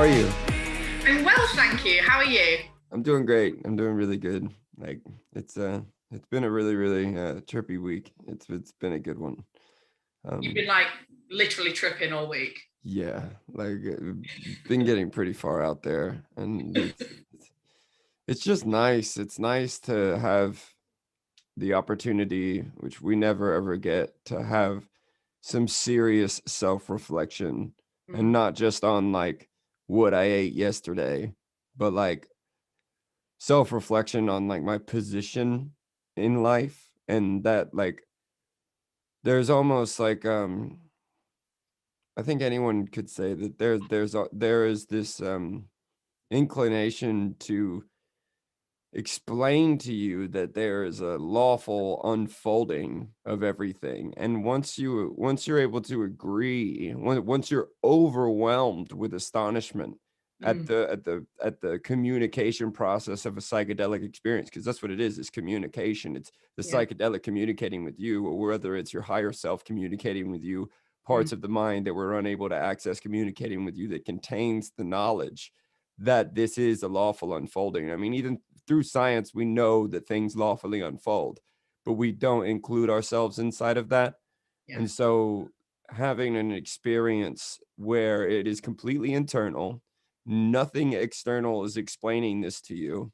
are you? I'm well, thank you. How are you? I'm doing great. I'm doing really good. Like it's it's been a really trippy week. It's been a good one. You've Um been like literally tripping all week. yeah, like been getting pretty far out there, and it's just nice. It's nice to have the opportunity, which we never ever get, to have some serious self-reflection, and Mm, not just on like what I ate yesterday, but like self-reflection on like my position in life, and that like there's almost like I think anyone could say that there is this inclination to explain to you that there is a lawful unfolding of everything, and once you're able to agree, once you're overwhelmed with astonishment at mm, the communication process of a psychedelic experience, because that's what it is communication. It's the yeah. psychedelic communicating with you, or whether it's your higher self communicating with you, Mm, parts of the mind that we're unable to access communicating with you, that contains the knowledge that this is a lawful unfolding. I mean, even through science, we know that things lawfully unfold, but we don't include ourselves inside of that. yeah. And so having an experience where it is completely internal, nothing external is explaining this to you,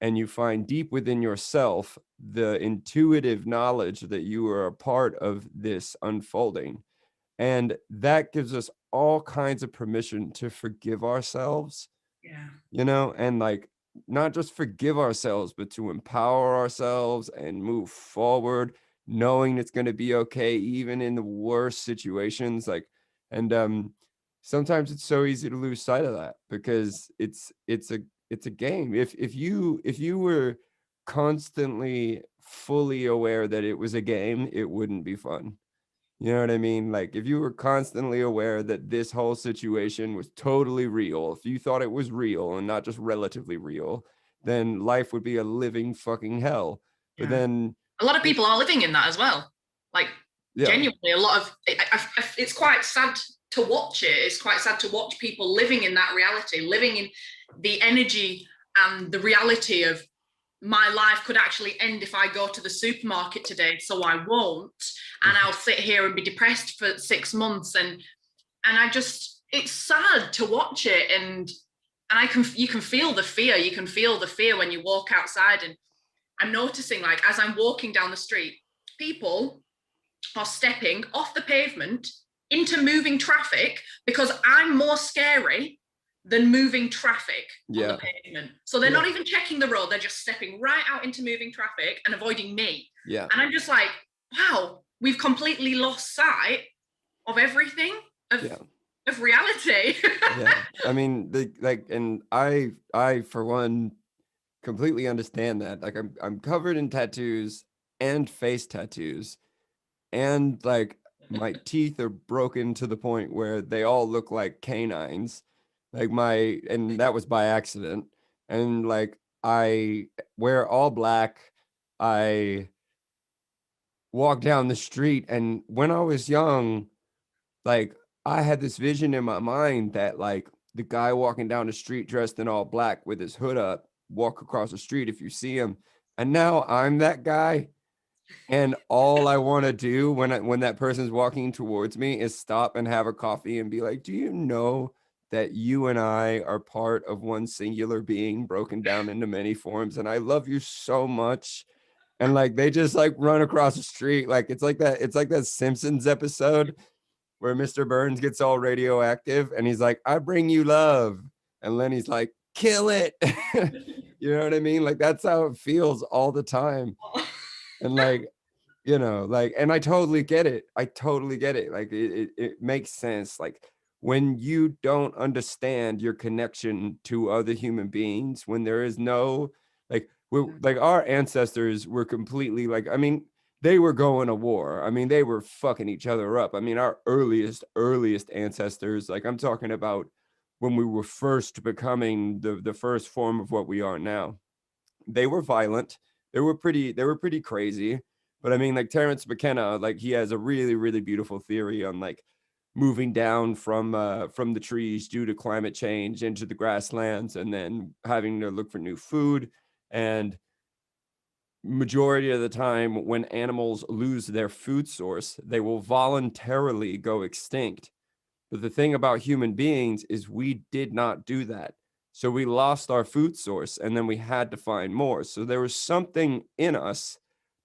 and you find deep within yourself the intuitive knowledge that you are a part of this unfolding. And that gives us all kinds of permission to forgive ourselves, Yeah. and like not just forgive ourselves, but to empower ourselves and move forward, knowing it's going to be okay, even in the worst situations. Like, and sometimes it's so easy to lose sight of that, because it's a game. If you were constantly fully aware that it was a game, it wouldn't be fun. You know what I mean? Like, if you were constantly aware that this whole situation was totally real, if you thought it was real and not just relatively real, then life would be a living fucking hell. But Yeah. then, A lot of people are living in that as well. Like yeah, genuinely, a lot of it's quite sad to watch it. It's quite sad to watch people living in that reality, living in the energy and the reality of my life could actually end if I go to the supermarket today, so I won't, and I'll sit here and be depressed for 6 months, and I just it's sad to watch it, and I can you can feel the fear. You can feel the fear when you walk outside, and I'm noticing like as I'm walking down the street, people are stepping off the pavement into moving traffic because I'm more scary than moving traffic on the yeah, pavement. So they're yeah, not even checking the road, they're just stepping right out into moving traffic and avoiding me. yeah, And I'm just like, wow, we've completely lost sight of everything, of yeah, of reality. yeah. I mean, like, and I for one completely understand that. Like, I'm covered in tattoos and face tattoos, and like my teeth are broken to the point where they all look like canines. Like and that was by accident. And like I wear all black. I walk down the street, and when I was young, like I had this vision in my mind that like the guy walking down the street dressed in all black with his hood up, walk across the street if you see him. And now I'm that guy, and all I want to do when that person's walking towards me is stop and have a coffee and be like, "Do you know that you and I are part of one singular being broken down into many forms, and I love you so much." And like they just like run across the street, like it's like that Simpsons episode where Mr. Burns gets all radioactive and he's like, "I bring you love," and Lenny's like, "Kill it." You know what I mean? Like that's how it feels all the time. And like, like, and I totally get it. I totally get it. Like it makes sense. Like when you don't understand your connection to other human beings, when there is no, like, like our ancestors were completely like, I mean, they were going to war. I mean, they were fucking each other up. I mean, our earliest ancestors, like I'm talking about when we were first becoming the first form of what we are now, they were violent. They were pretty crazy. But I mean, like Terrence McKenna, like he has a really, really beautiful theory on like moving down from the trees due to climate change into the grasslands, and then having to look for new food. And majority of the time, when animals lose their food source, they will voluntarily go extinct. But the thing about human beings is we did not do that. So we lost our food source, and then we had to find more. So there was something in us.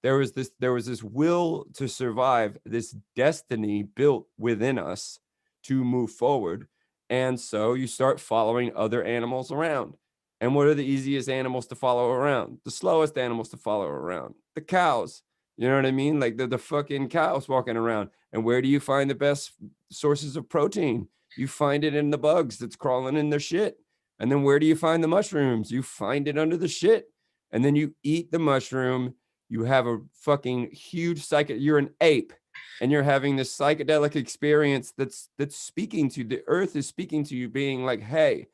There was this will to survive, this destiny built within us to move forward. And so you start following other animals around. And what are the easiest animals to follow around? The slowest animals to follow around? The cows. You know what I mean? Like the fucking cows walking around. And where do you find the best sources of protein? You find it in the bugs that's crawling in their shit. And then where do you find the mushrooms? You find it under the shit. And then you eat the mushroom. You have a fucking huge you're an ape, and you're having this psychedelic experience that's speaking to you. The earth is speaking to you, being like, hey,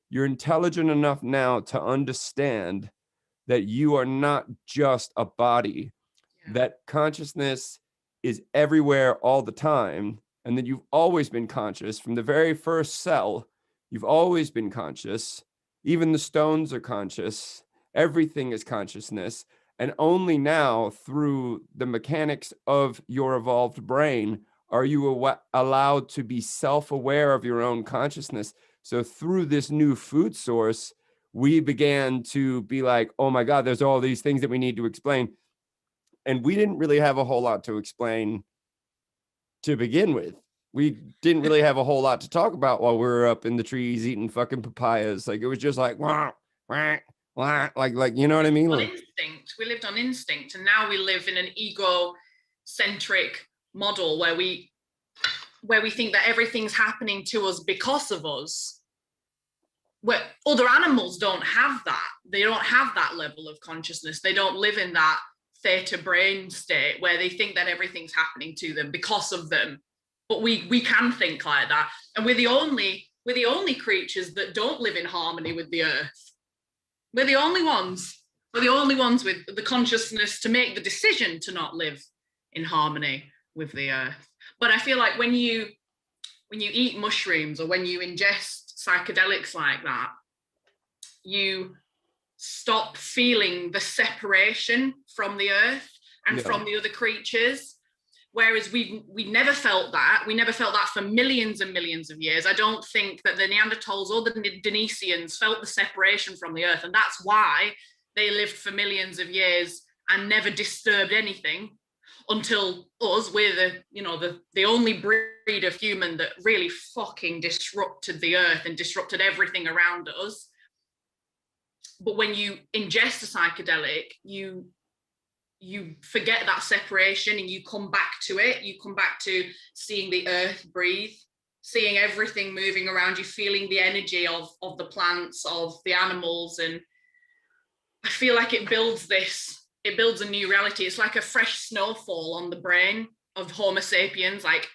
you're intelligent enough now to understand that you are not just a body, Yeah. that consciousness is everywhere all the time, and that you've always been conscious from the very first cell. You've always been conscious. Even the stones are conscious. Everything is consciousness. And only now, through the mechanics of your evolved brain, are you allowed to be self-aware of your own consciousness. So through this new food source, we began to be like, oh my God, there's all these things that we need to explain. And we didn't really have a whole lot to explain to begin with. We didn't really have a whole lot to talk about while we were up in the trees eating fucking papayas. Like, it was just like, wah, wah, wah, like, you know what I mean? On Like, instinct. We lived on instinct, and now we live in an ego-centric model where we think that everything's happening to us because of us. Where other animals don't have that. They don't have that level of consciousness. They don't live in that theta brain state where they think that everything's happening to them because of them. But we can think like that, and we're the only creatures that don't live in harmony with the earth. We're the only ones. We're the only ones with the consciousness to make the decision to not live in harmony with the earth. But I feel like when you eat mushrooms or when you ingest psychedelics like that, you stop feeling the separation from the earth and from the other creatures. Whereas we never felt that. We never felt that for millions and millions of years. I don't think that the Neanderthals or the Deniscians felt the separation from the earth. And that's why they lived for millions of years and never disturbed anything until us. We're the only breed of human that really fucking disrupted the earth and disrupted everything around us. But when you ingest a psychedelic, you forget that separation and you come back to it. You come back to seeing the earth breathe, seeing everything moving around you, feeling the energy of the plants, of the animals. And I feel like it builds a new reality. It's like a fresh snowfall on the brain of Homo sapiens. Like,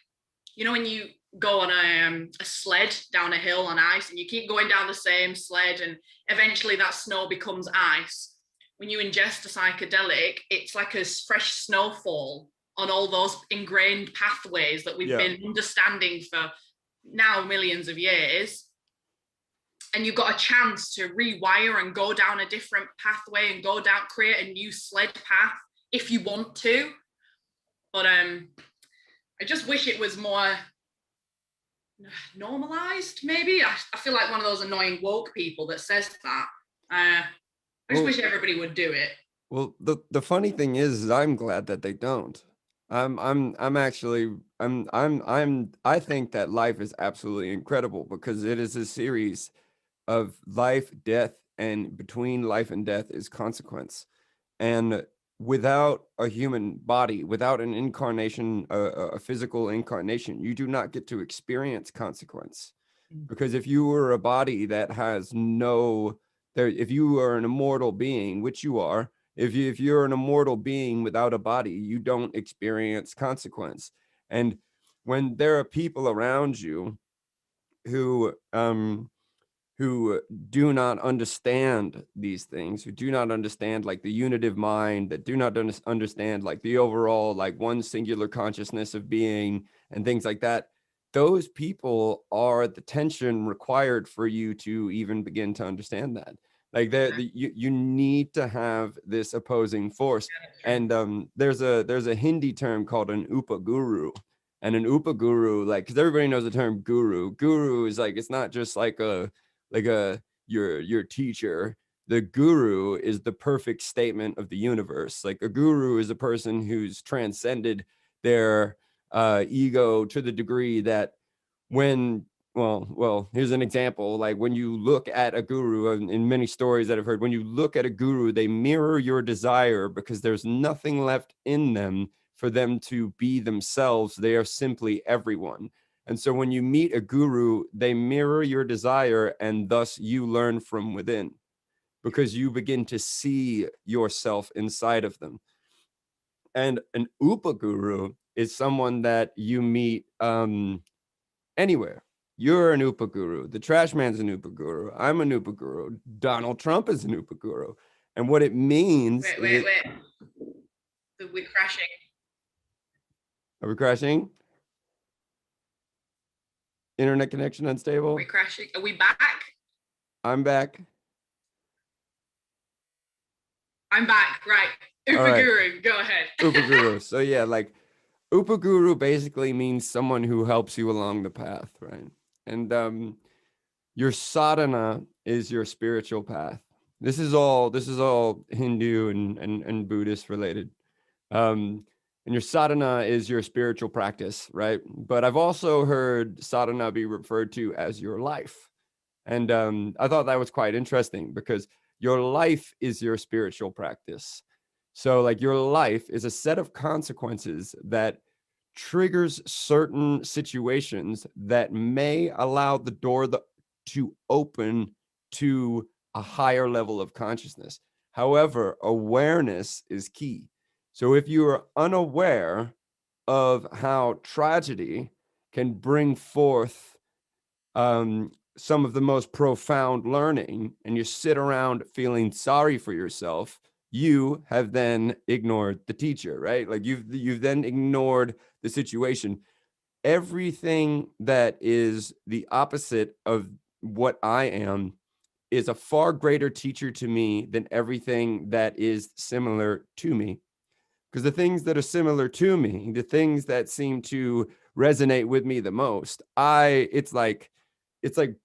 you know, when you go on a sled down a hill on ice and you keep going down the same sled and eventually that snow becomes ice. When you ingest a psychedelic, it's like a fresh snowfall on all those ingrained pathways that we've been understanding for now millions of years. And you've got a chance to rewire and go down a different pathway and create a new sled path if you want to. But I just wish it was more normalized, maybe. I feel like one of those annoying woke people that says that. I just wish everybody would do it. Well, the funny thing is I'm glad that they don't. I think that life is absolutely incredible because it is a series of life, death, and between life and death is consequence. And without a human body, without an incarnation, a physical incarnation, you do not get to experience consequence. Because if you were a body that has if you are an immortal being, which you are, if you're an immortal being without a body, you don't experience consequence. And when there are people around you who do not understand these things, who do not understand like the unitive mind, that do not understand like the overall like one singular consciousness of being and things like that, those people are the tension required for you to even begin to understand that. Like you need to have this opposing force. And there's a Hindi term called an upaguru. And an upaguru, like, because everybody knows the term guru. Guru is like, it's not just like a your teacher. The guru is the perfect statement of the universe. Like, a guru is a person who's transcended their ego to the degree that when here's an example. Like, when you look at a guru, in many stories that I've heard, when you look at a guru, they mirror your desire because there's nothing left in them for them to be themselves. They are simply everyone. And so when you meet a guru, they mirror your desire, and thus you learn from within because you begin to see yourself inside of them. And an upaguru is someone that you meet anywhere. You're an upaguru. The trash man's an upaguru. I'm an upaguru. Donald Trump is an upaguru. And what it means wait. We're crashing. Are we crashing? Internet connection unstable? We're crashing. Are we back? I'm back. I'm back. Right. Upaguru, right. Go ahead. Upaguru. So yeah, like, upaguru basically means someone who helps you along the path, right? And your sadhana is your spiritual path. This is all Hindu and Buddhist related. And your sadhana is your spiritual practice, right? But I've also heard sadhana be referred to as your life. And I thought that was quite interesting because your life is your spiritual practice. So, like, your life is a set of consequences that triggers certain situations that may allow the door to open to a higher level of consciousness. However, awareness is key. So if you are unaware of how tragedy can bring forth some of the most profound learning, and you sit around feeling sorry for yourself, you have then ignored the teacher, right? Like, you've then ignored the situation. Everything that is the opposite of what I am is a far greater teacher to me than everything that is similar to me. Because the things that are similar to me, the things that seem to resonate with me the most, it's like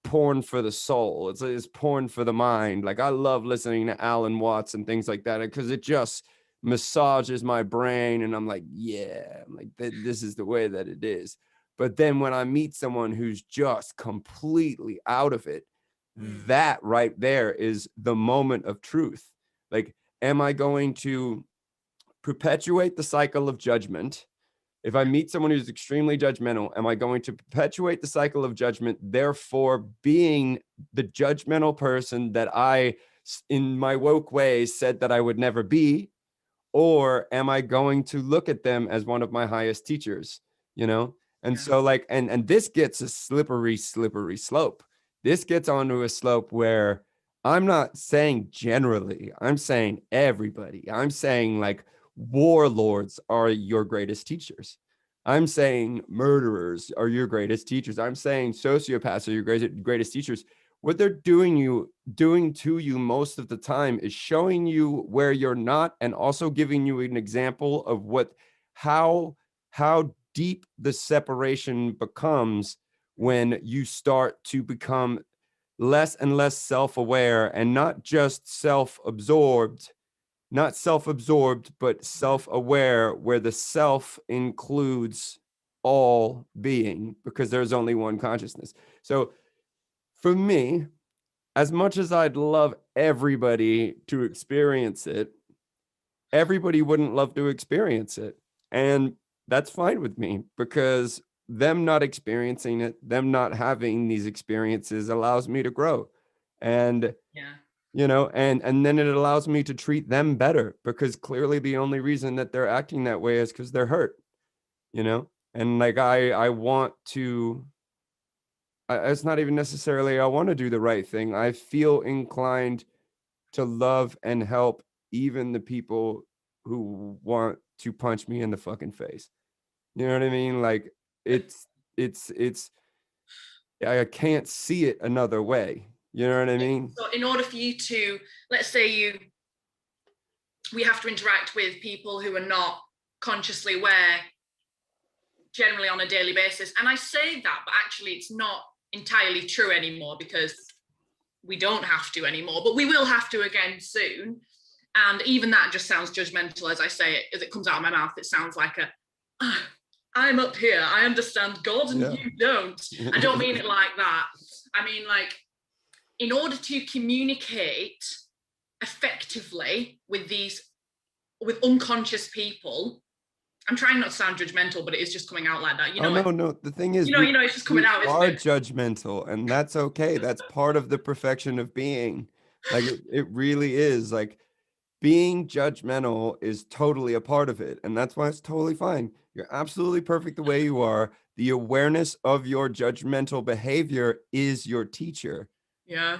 porn for the soul. It's porn for the mind. Like, I love listening to Alan Watts and things like that because it just massages my brain, and I'm like, yeah, I'm like, this is the way that it is. But then when I meet someone who's just completely out of it, that right there is the moment of truth. Like, am I going to perpetuate the cycle of judgment? If I meet someone who's extremely judgmental, am I going to perpetuate the cycle of judgment, therefore being the judgmental person that I, in my woke ways, said that I would never be? Or am I going to look at them as one of my highest teachers, you know? And so, like, and this gets a slippery slope. This gets onto a slope where I'm not saying generally, I'm saying everybody. I'm saying, like, warlords are your greatest teachers. I'm saying murderers are your greatest teachers. I'm saying sociopaths are your greatest teachers. What they're doing to you most of the time is showing you where you're not, and also giving you an example of how deep the separation becomes when you start to become less and less self-aware, and not just self-absorbed, but self-aware, where the self includes all being, because there's only one consciousness. So for me, as much as I'd love everybody to experience it, everybody wouldn't love to experience it. And that's fine with me, because them not experiencing it, them not having these experiences, allows me to grow. And and then it allows me to treat them better, because clearly the only reason that they're acting that way is because they're hurt, and like, I want to, it's not even necessarily I want to do the right thing. I feel inclined to love and help even the people who want to punch me in the fucking face. You know what I mean? Like, it's I can't see it another way. You know what I mean? So in order for you to, let's say we have to interact with people who are not consciously aware generally on a daily basis. And I say that, but actually it's not entirely true anymore, because we don't have to anymore, but we will have to again soon. And even that just sounds judgmental as I say it, as it comes out of my mouth. It sounds like I'm up here, I understand God and you don't. I don't mean it like that. I mean, like, in order to communicate effectively with unconscious people, I'm trying not to sound judgmental, but it is just coming out like that. No. The thing is, it's just coming out. We are judgmental, and that's okay. That's part of the perfection of being. Like it really is. Like being judgmental is totally a part of it, and that's why it's totally fine. You're absolutely perfect the way you are. The awareness of your judgmental behavior is your teacher. Yeah.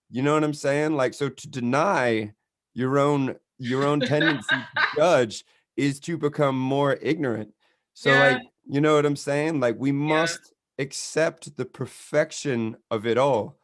You know what I'm saying? Like, so to deny your own tendency to judge is to become more ignorant. So like, you know what I'm saying? Like we must accept the perfection of it all.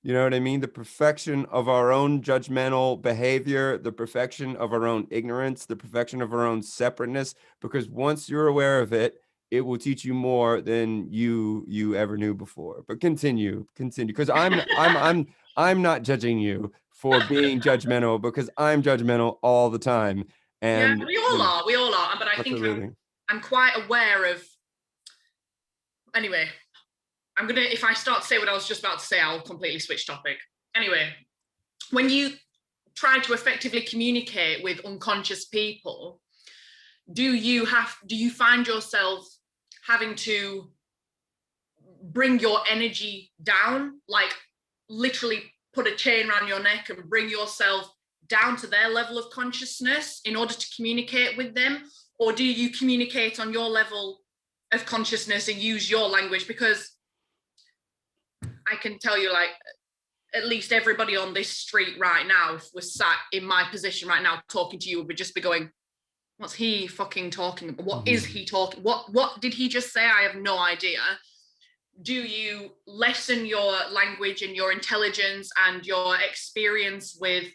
You know what I mean? The perfection of our own judgmental behavior, the perfection of our own ignorance, the perfection of our own separateness, because once you're aware of it, it will teach you more than you ever knew before. But continue, because I'm not judging you for being judgmental, because I'm judgmental all the time. And we all are. But I think I'm quite aware of. Anyway, if I start to say what I was just about to say, I'll completely switch topic. Anyway, when you try to effectively communicate with unconscious people, do you find yourself having to bring your energy down, like literally put a chain around your neck and bring yourself down to their level of consciousness in order to communicate with them? Or do you communicate on your level of consciousness and use your language? Because I can tell you, like, at least everybody on this street right now, if we're sat in my position right now talking to you, would just be going, what's he fucking talking about? What is he talking? What did he just say? I have no idea. Do you lessen your language and your intelligence and your experience with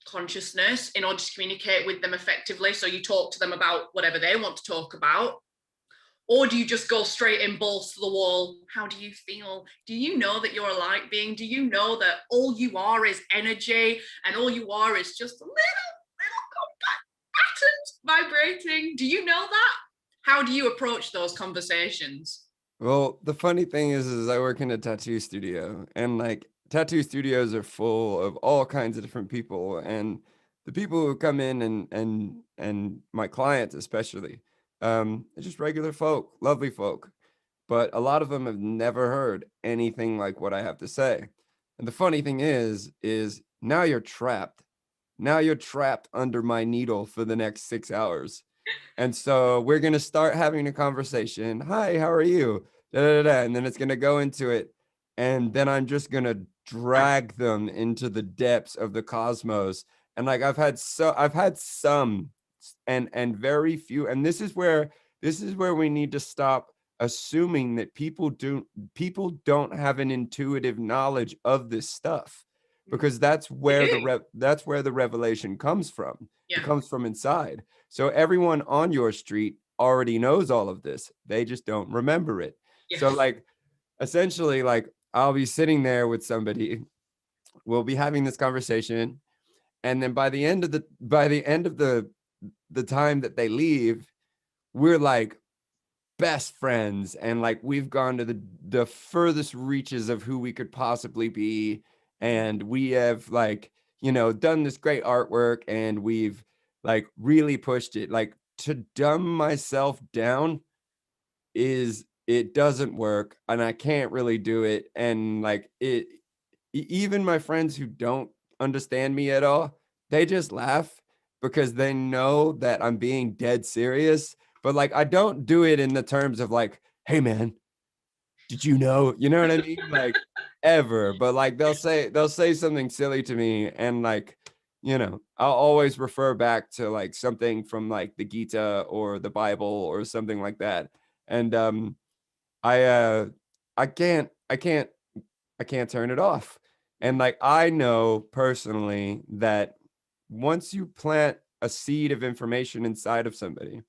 consciousness in order to communicate with them effectively? So you talk to them about whatever they want to talk about. Or do you just go straight in, balls to the wall? How do you feel? Do you know that you're a light being? Do you know that all you are is energy and all you are is just a little atoms vibrating? Do you know that? How do you approach those conversations? Well, the funny thing is I work in a tattoo studio, and like tattoo studios are full of all kinds of different people, and the people who come in and my clients especially, they're just regular folk, lovely folk, but a lot of them have never heard anything like what I have to say. And the funny thing is now you're trapped. Now you're trapped under my needle for the next 6 hours. And so we're going to start having a conversation. Hi, how are you? Da, da, da, and then it's going to go into it. And then I'm just going to drag them into the depths of the cosmos. And like I've had some and very few. And this is where we need to stop assuming that people don't have an intuitive knowledge of this stuff, because that's where the revelation comes from. It comes from inside. So everyone on your street already knows all of this. They just don't remember it. Yes. So like essentially, like I'll be sitting there with somebody, we'll be having this conversation, and then by the end of the time that they leave, we're like best friends, and like we've gone to the furthest reaches of who we could possibly be, and we have like, you know, done this great artwork, and we've like really pushed it. Like to dumb myself down it doesn't work, and I can't really do it. And like even my friends who don't understand me at all, they just laugh because they know that I'm being dead serious. But like I don't do it in the terms of like, hey man, did you know? You know what I mean? Like ever. But like they'll say something silly to me, and like, you know, I'll always refer back to like something from like the Gita or the Bible or something like that. And I I can't turn it off. And like, I know personally that once you plant a seed of information inside of somebody,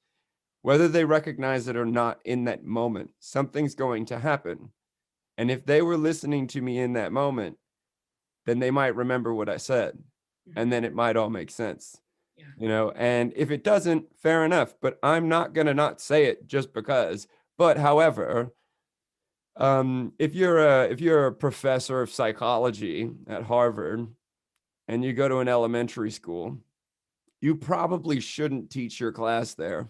whether they recognize it or not in that moment, something's going to happen. And if they were listening to me in that moment, then they might remember what I said, and then it might all make sense. Yeah. You know, and if it doesn't, fair enough, but I'm not going to not say it just because. But however, if you're a professor of psychology at Harvard and you go to an elementary school, you probably shouldn't teach your class there.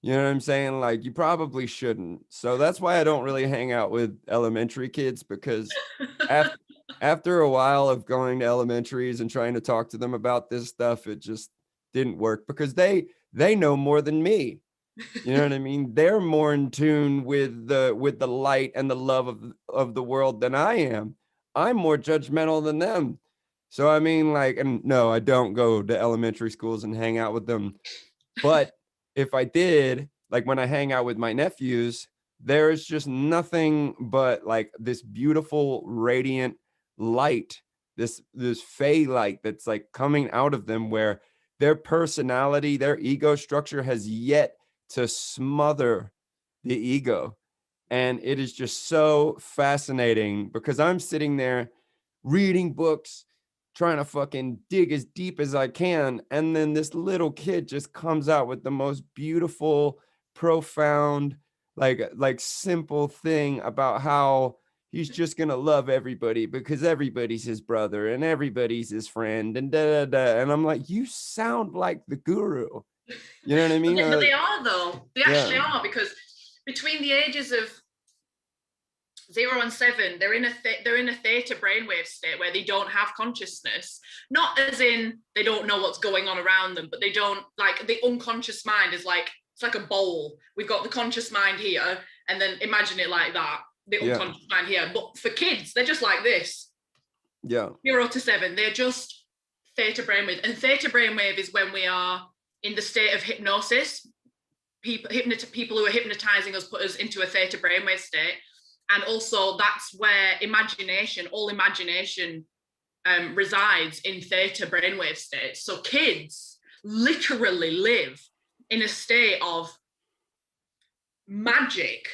You know what I'm saying? Like, you probably shouldn't. So that's why I don't really hang out with elementary kids, because after after a while of going to elementaries and trying to talk to them about this stuff, it just didn't work, because they know more than me. You know what I mean? They're more in tune with the light and the love of the world than I am. I'm more judgmental than them. So I mean, like, and no, I don't go to elementary schools and hang out with them. But if I did, like when I hang out with my nephews, there is just nothing but like this beautiful, radiant light, this fey light that's like coming out of them, where their personality, their ego structure has yet to smother the ego. And it is just so fascinating, because I'm sitting there reading books, trying to fucking dig as deep as I can. And then this little kid just comes out with the most beautiful, profound, like simple thing about how he's just gonna love everybody because everybody's his brother and everybody's his friend and da da da. And I'm like, you sound like the guru. You know what I mean? But they are, though. They actually Yeah. are, because between the ages of 0 and 7, they're in a theta brainwave state where they don't have consciousness. Not as in they don't know what's going on around them, but they don't, like, the unconscious mind is like, it's like a bowl. We've got the conscious mind here, and then imagine it like that, the unconscious mind here. But for kids, they're just like this. Yeah. 0 to 7, they're just theta brainwave. And theta brainwave is when we are in the state of hypnosis. People who are hypnotizing us put us into a theta brainwave state. And also that's where all imagination resides in theta brainwave states. So kids literally live in a state of magic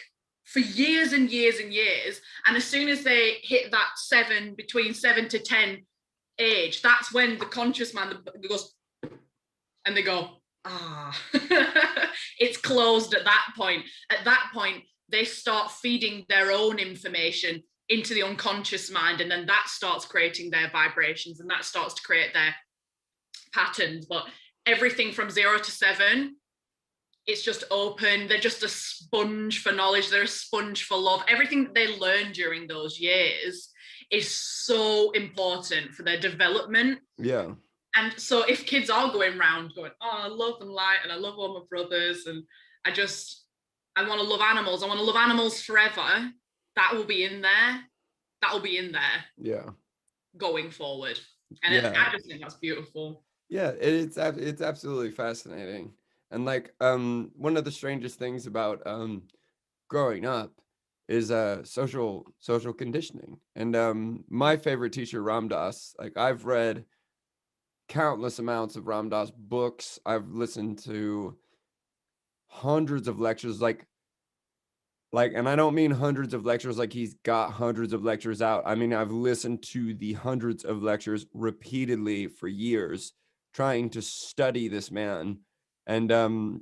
for years and years and years. And as soon as they hit that between 7 to 10 age, that's when the conscious mind goes, and they go, it's closed at that point. At that point, they start feeding their own information into the unconscious mind, and then that starts creating their vibrations, and that starts to create their patterns. But everything from 0 to 7, it's just open. They're just a sponge for knowledge. They're a sponge for love. Everything that they learn during those years is so important for their development. Yeah. And so if kids are going around going, oh, I love and light, and I love all my brothers, and I want to love animals. I want to love animals forever. That will be in there. That will be in there. Yeah. Going forward. And I just think that's beautiful. Yeah, it's absolutely fascinating. And like, one of the strangest things about growing up is social conditioning. And my favorite teacher, Ram Dass, like, I've read countless amounts of Ram Dass books. I've listened to hundreds of lectures, like, and I don't mean hundreds of lectures like he's got hundreds of lectures out. I mean, I've listened to the hundreds of lectures repeatedly for years, trying to study this man. And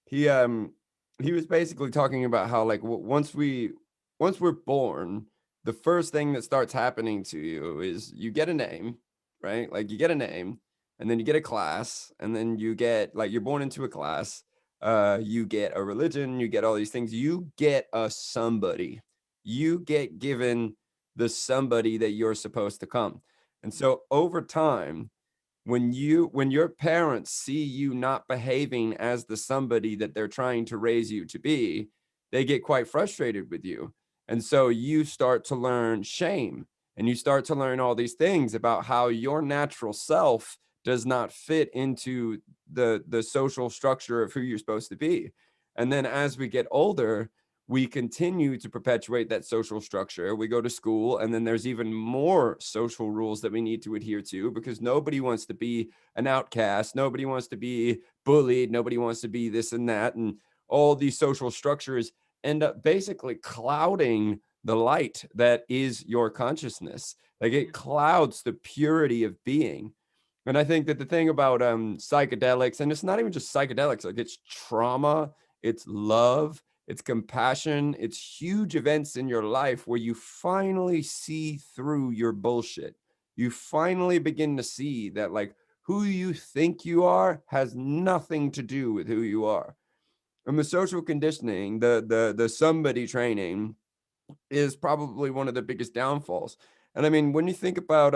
he was basically talking about how, like, once we're born, the first thing that starts happening to you is you get a name, right? Like, you get a name, and then you get a class, and then you get, like, you're born into a class. You get a religion, you get all these things, you get a somebody, you get given the somebody that you're supposed to come. And so over time, when your parents see you not behaving as the somebody that they're trying to raise you to be, they get quite frustrated with you. And so you start to learn shame, and you start to learn all these things about how your natural self does not fit into the social structure of who you're supposed to be. And then as we get older, we continue to perpetuate that social structure. We go to school, and then there's even more social rules that we need to adhere to, because nobody wants to be an outcast. Nobody wants to be bullied. Nobody wants to be this and that. And all these social structures end up basically clouding the light that is your consciousness. Like, it clouds the purity of being. And I think that the thing about psychedelics, and it's not even just psychedelics, like it's trauma, it's love, it's compassion, it's huge events in your life where you finally see through your bullshit. You finally begin to see that, like, who you think you are has nothing to do with who you are. And the social conditioning, the somebody training, is probably one of the biggest downfalls. And I mean, when you think about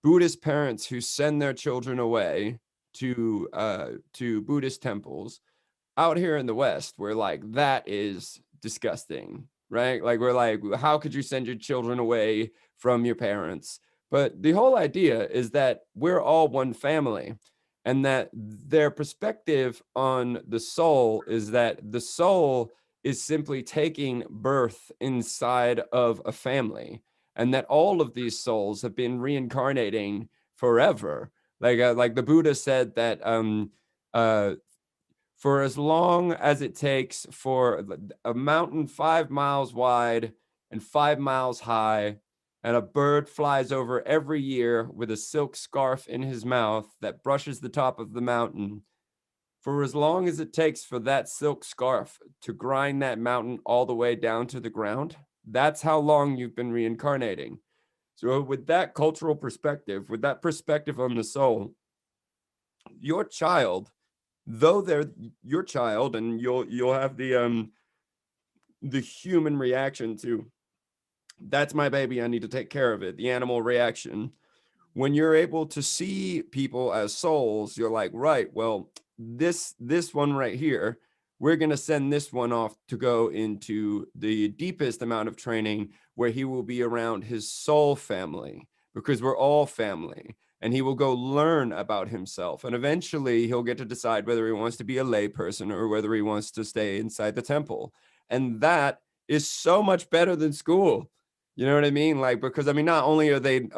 Buddhist parents who send their children away to Buddhist temples out here in the West, we're like, that is disgusting, right? Like, we're like, how could you send your children away from your parents? But the whole idea is that we're all one family, and that their perspective on the soul is that the soul is simply taking birth inside of a family, and that all of these souls have been reincarnating forever. Like the Buddha said that uh, for as long as it takes for a mountain 5 miles wide and 5 miles high, and a bird flies over every year with a silk scarf in his mouth that brushes the top of the mountain, for as long as it takes for that silk scarf to grind that mountain all the way down to the ground, that's how long you've been reincarnating. So with that cultural perspective, with that perspective on the soul, your child, though they're your child, and you'll have the human reaction to, that's my baby, I need to take care of it, the animal reaction. When you're able to see people as souls, you're like, right, well, this one right here, we're going to send this one off to go into the deepest amount of training where he will be around his soul family, because we're all family. And he will go learn about himself. And eventually he'll get to decide whether he wants to be a lay person or whether he wants to stay inside the temple. And that is so much better than school. You know what I mean? Like, because I mean, not only are they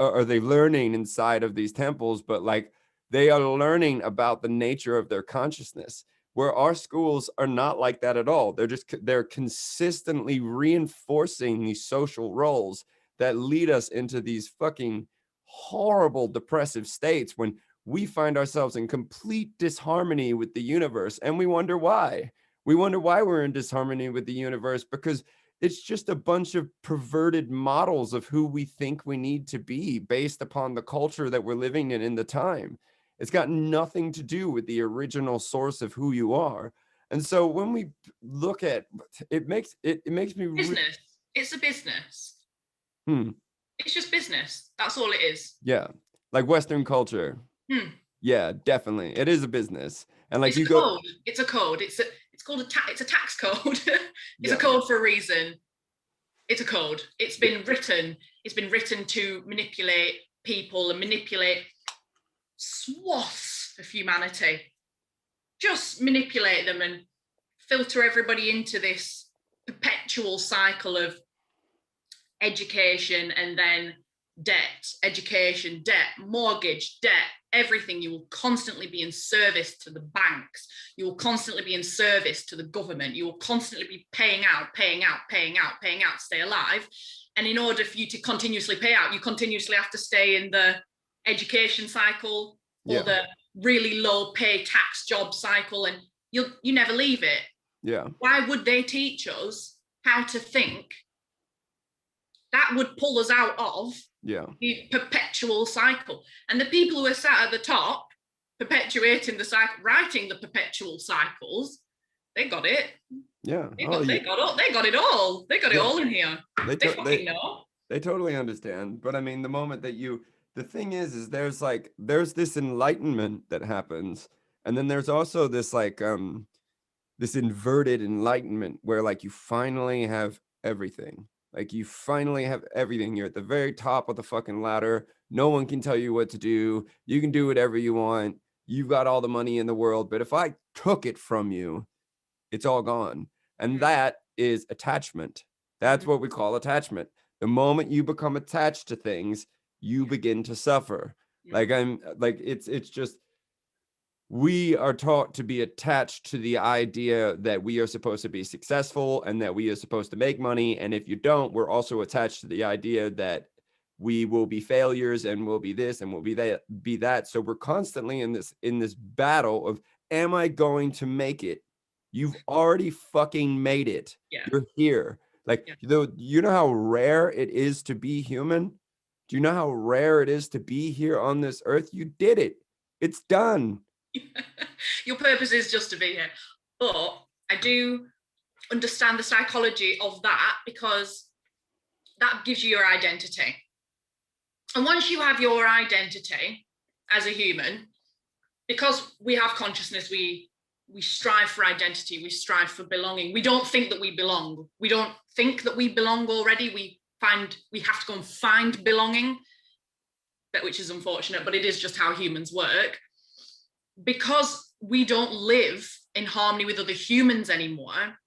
learning inside of these temples, but like they are learning about the nature of their consciousness, where our schools are not like that at all. They're consistently reinforcing these social roles that lead us into these fucking horrible depressive states when we find ourselves in complete disharmony with the universe, and we wonder why. We wonder why we're in disharmony with the universe, because it's just a bunch of perverted models of who we think we need to be based upon the culture that we're living in the time. It's got nothing to do with the original source of who you are. And so when we look at it, it makes me Business. It's a business. Hmm. It's just business. That's all it is. Yeah, like Western culture. Hmm. Yeah, definitely, it is a business. And like It's a you go, code. It's a code. It's called it's a tax code. It's a yeah, code for a reason. It's a code. It's yeah, been written. It's been written to manipulate people and manipulate swaths of humanity. Just manipulate them and filter everybody into this perpetual cycle of education and then debt, education, debt, mortgage, debt, everything. You will constantly be in service to the banks. You will constantly be in service to the government. You will constantly be paying out to stay alive. And in order for you to continuously pay out, you continuously have to stay in the education cycle or yeah, the really low pay tax job cycle, and you never leave it. yeah, Why would they teach us how to think? That would pull us out of yeah, the perpetual cycle. And the people who are sat at the top, perpetuating the cycle, writing the perpetual cycles, they got it. yeah. They Oh, got, yeah, they got all. They got it all. They got it yeah. all in here. They They to- fucking they know. they totally understand. But I mean, the moment that the thing is there's this enlightenment that happens, and then there's also this like this inverted enlightenment where like you finally have everything. Like you finally have everything. You're at the very top of the fucking ladder. No one can tell you what to do. You can do whatever you want. you've got all the money in the world, but if I took it from you, it's all gone. And that is attachment. That's what we call attachment. The moment you become attached to things, you begin to suffer. Like it's just, we are taught to be attached to the idea that we are supposed to be successful and that we are supposed to make money. And if you don't, we're also attached to the idea that we will be failures and we'll be this and we'll be that. So we're constantly in this battle of, am I going to make it? You've already fucking made it. Yeah. You're here. Like, you know how rare it is to be human? Do you know how rare it is to be here on this earth? You did it. It's done. Your purpose is just to be here. But I do understand the psychology of that, because that gives you your identity. And once you have your identity as a human, because we have consciousness, we strive for identity, we strive for belonging. We don't think that we belong. We don't think that we belong already. We have to go and find belonging, which is unfortunate, but it is just how humans work. Because we don't live in harmony with other humans anymore,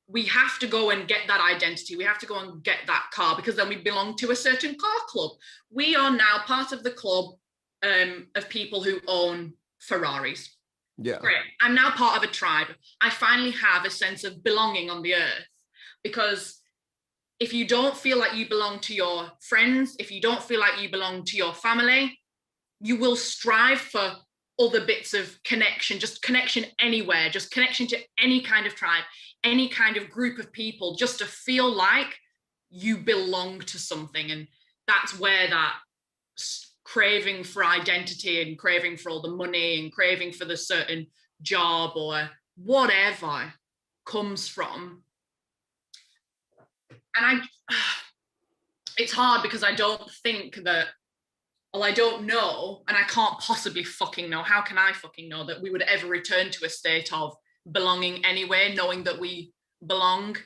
we have to go and get that identity. We have to go and get that car, because then we belong to a certain car club. We are now part of the club of people who own Ferraris. Yeah. Great. I'm now part of a tribe. I finally have a sense of belonging on the earth, because if you don't feel like you belong to your friends, if you don't feel like you belong to your family, you will strive for other bits of connection, just connection anywhere, just connection to any kind of tribe, any kind of group of people, just to feel like you belong to something. And that's where that craving for identity and craving for all the money and craving for the certain job or whatever comes from. And it's hard, because I don't think that, well, I don't know, and I can't possibly fucking know. How can I fucking know that we would ever return to a state of belonging anyway, knowing that we belong?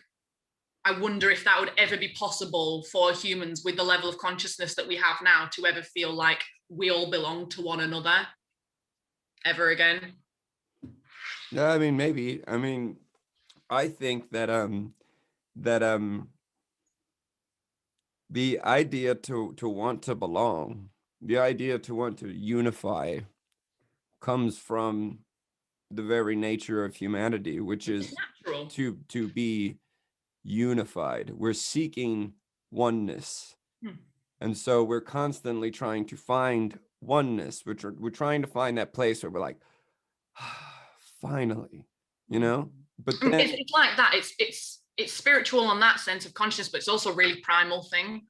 I wonder if that would ever be possible for humans with the level of consciousness that we have now to ever feel like we all belong to one another ever again. No, I mean, maybe. I mean, I think that the idea to want to belong, the idea to want to unify, comes from the very nature of humanity, which is natural to be unified. We're seeking oneness. And so we're constantly trying to find oneness. We're trying to find that place where we're like, finally, you know? But then it's like that. It's spiritual on that sense of consciousness, but it's also a really primal thing.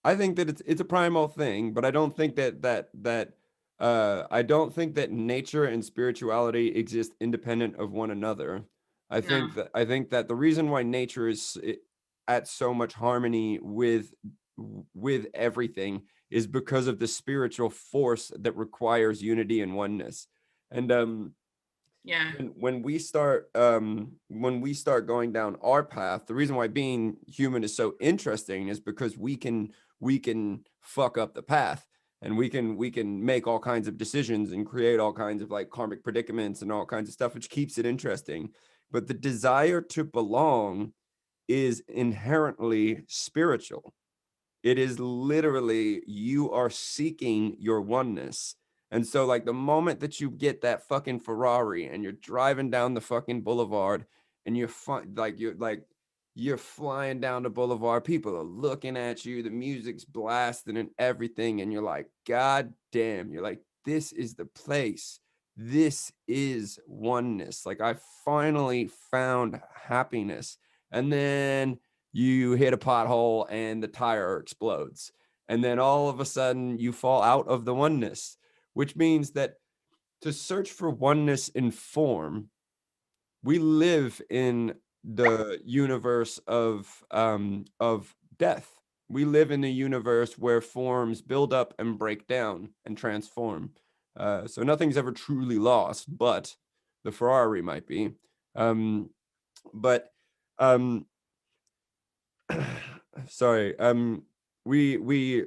I think that it's a primal thing, but I don't think that I don't think that nature and spirituality exist independent of one another. I think that the reason why nature is at so much harmony with everything is because of the spiritual force that requires unity and oneness. And Yeah. when we start going down our path, the reason why being human is so interesting is because we can fuck up the path, and we can make all kinds of decisions and create all kinds of like karmic predicaments and all kinds of stuff, which keeps it interesting. But the desire to belong is inherently spiritual. It is literally, you are seeking your oneness. And so like the moment that you get that fucking Ferrari and you're driving down the fucking boulevard and you're flying down the boulevard, people are looking at you, the music's blasting and everything, and you're like, God damn, you're like, this is the place. This is oneness. Like, I finally found happiness. And then you hit a pothole and the tire explodes. And then all of a sudden you fall out of the oneness, which means that to search for oneness in form, we live in the universe of death. We live in a universe where forms build up and break down and transform. So nothing's ever truly lost, but the Ferrari might be. But sorry. We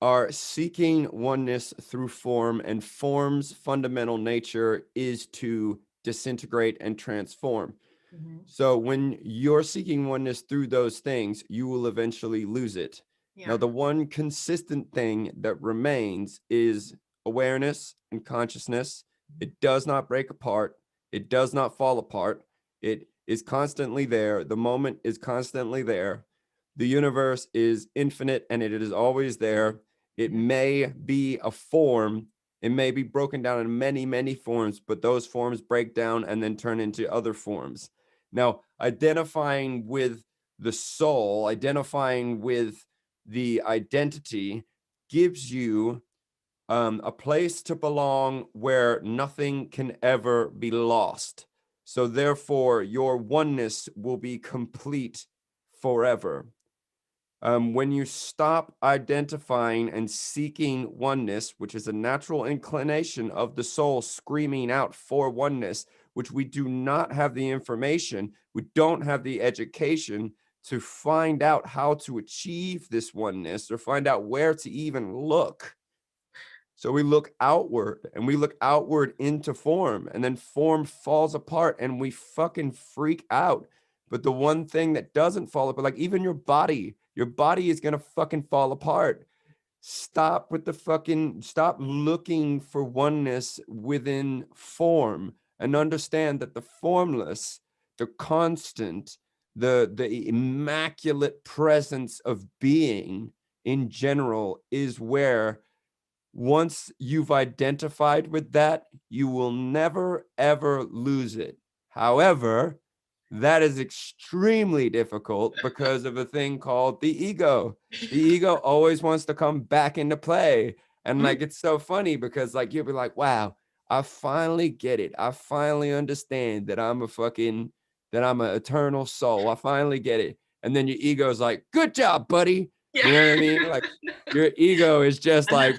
are seeking oneness through form, and form's fundamental nature is to disintegrate and transform. Mm-hmm. So when you're seeking oneness through those things, you will eventually lose it. Yeah. Now, the one consistent thing that remains is awareness and consciousness. It does not break apart. It does not fall apart. It is constantly there. The moment is constantly there. The universe is infinite and it is always there. It may be a form. It may be broken down in many, many forms, but those forms break down and then turn into other forms. Now, identifying with the soul, identifying with the identity gives you a place to belong where nothing can ever be lost. So therefore, your oneness will be complete forever. When you stop identifying and seeking oneness, which is a natural inclination of the soul screaming out for oneness, which we do not have the information, we don't have the education to find out how to achieve this oneness or find out where to even look. So we look outward and we look outward into form, and then form falls apart and we fucking freak out. But the one thing that doesn't fall apart, like even your body is going to fucking fall apart. Stop looking for oneness within form and understand that the formless, the constant, the immaculate presence of being in general is where, once you've identified with that, you will never, ever lose it. However, that is extremely difficult because of a thing called the ego. The ego always wants to come back into play. And like, it's so funny because like, you'll be like, wow, I finally get it. I finally understand that I'm an eternal soul. I finally get it. And then your ego's like, good job, buddy. Yeah. You know what I mean? Like your ego is just like,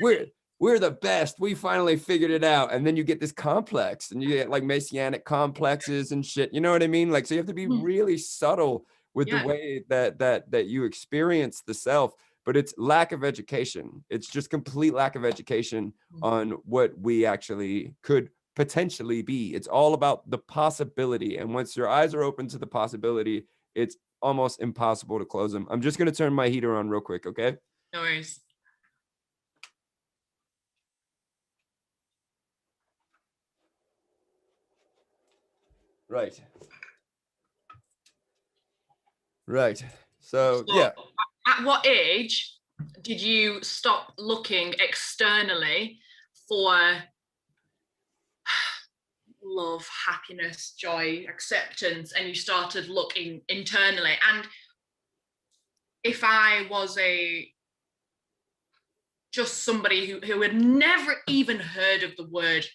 we're the best. We finally figured it out. And then you get this complex and you get like messianic complexes and shit. You know what I mean? Like, so you have to be really subtle with the way that you experience the self, but it's lack of education. It's just complete lack of education on what we actually could potentially be. It's all about the possibility. And once your eyes are open to the possibility, it's almost impossible to close them. I'm just going to turn my heater on real quick. Okay. No worries. Right. Right. So, So, yeah. at what age did you stop looking externally for love, happiness, joy, acceptance, and you started looking internally? And if I was just somebody who had never even heard of the word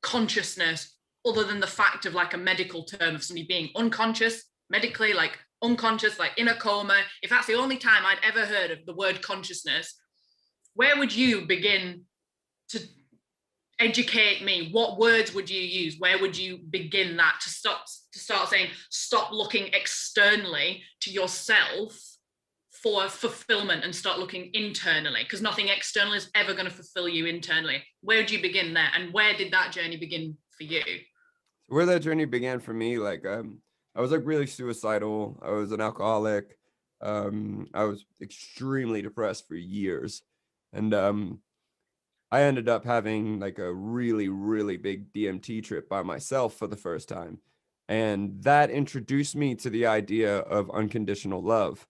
consciousness, other than the fact of like a medical term of somebody being unconscious, medically, like unconscious, like in a coma, if that's the only time I'd ever heard of the word consciousness, where would you begin to educate me? What words would you use? Where would you begin that to start saying, stop looking externally to yourself for fulfillment and start looking internally, because nothing external is ever going to fulfill you internally? Where would you begin there, and where did that journey begin for you? Where that journey began for me, like I was like really suicidal. I was an alcoholic. I was extremely depressed for years, and I ended up having like a really, really big DMT trip by myself for the first time. And that introduced me to the idea of unconditional love.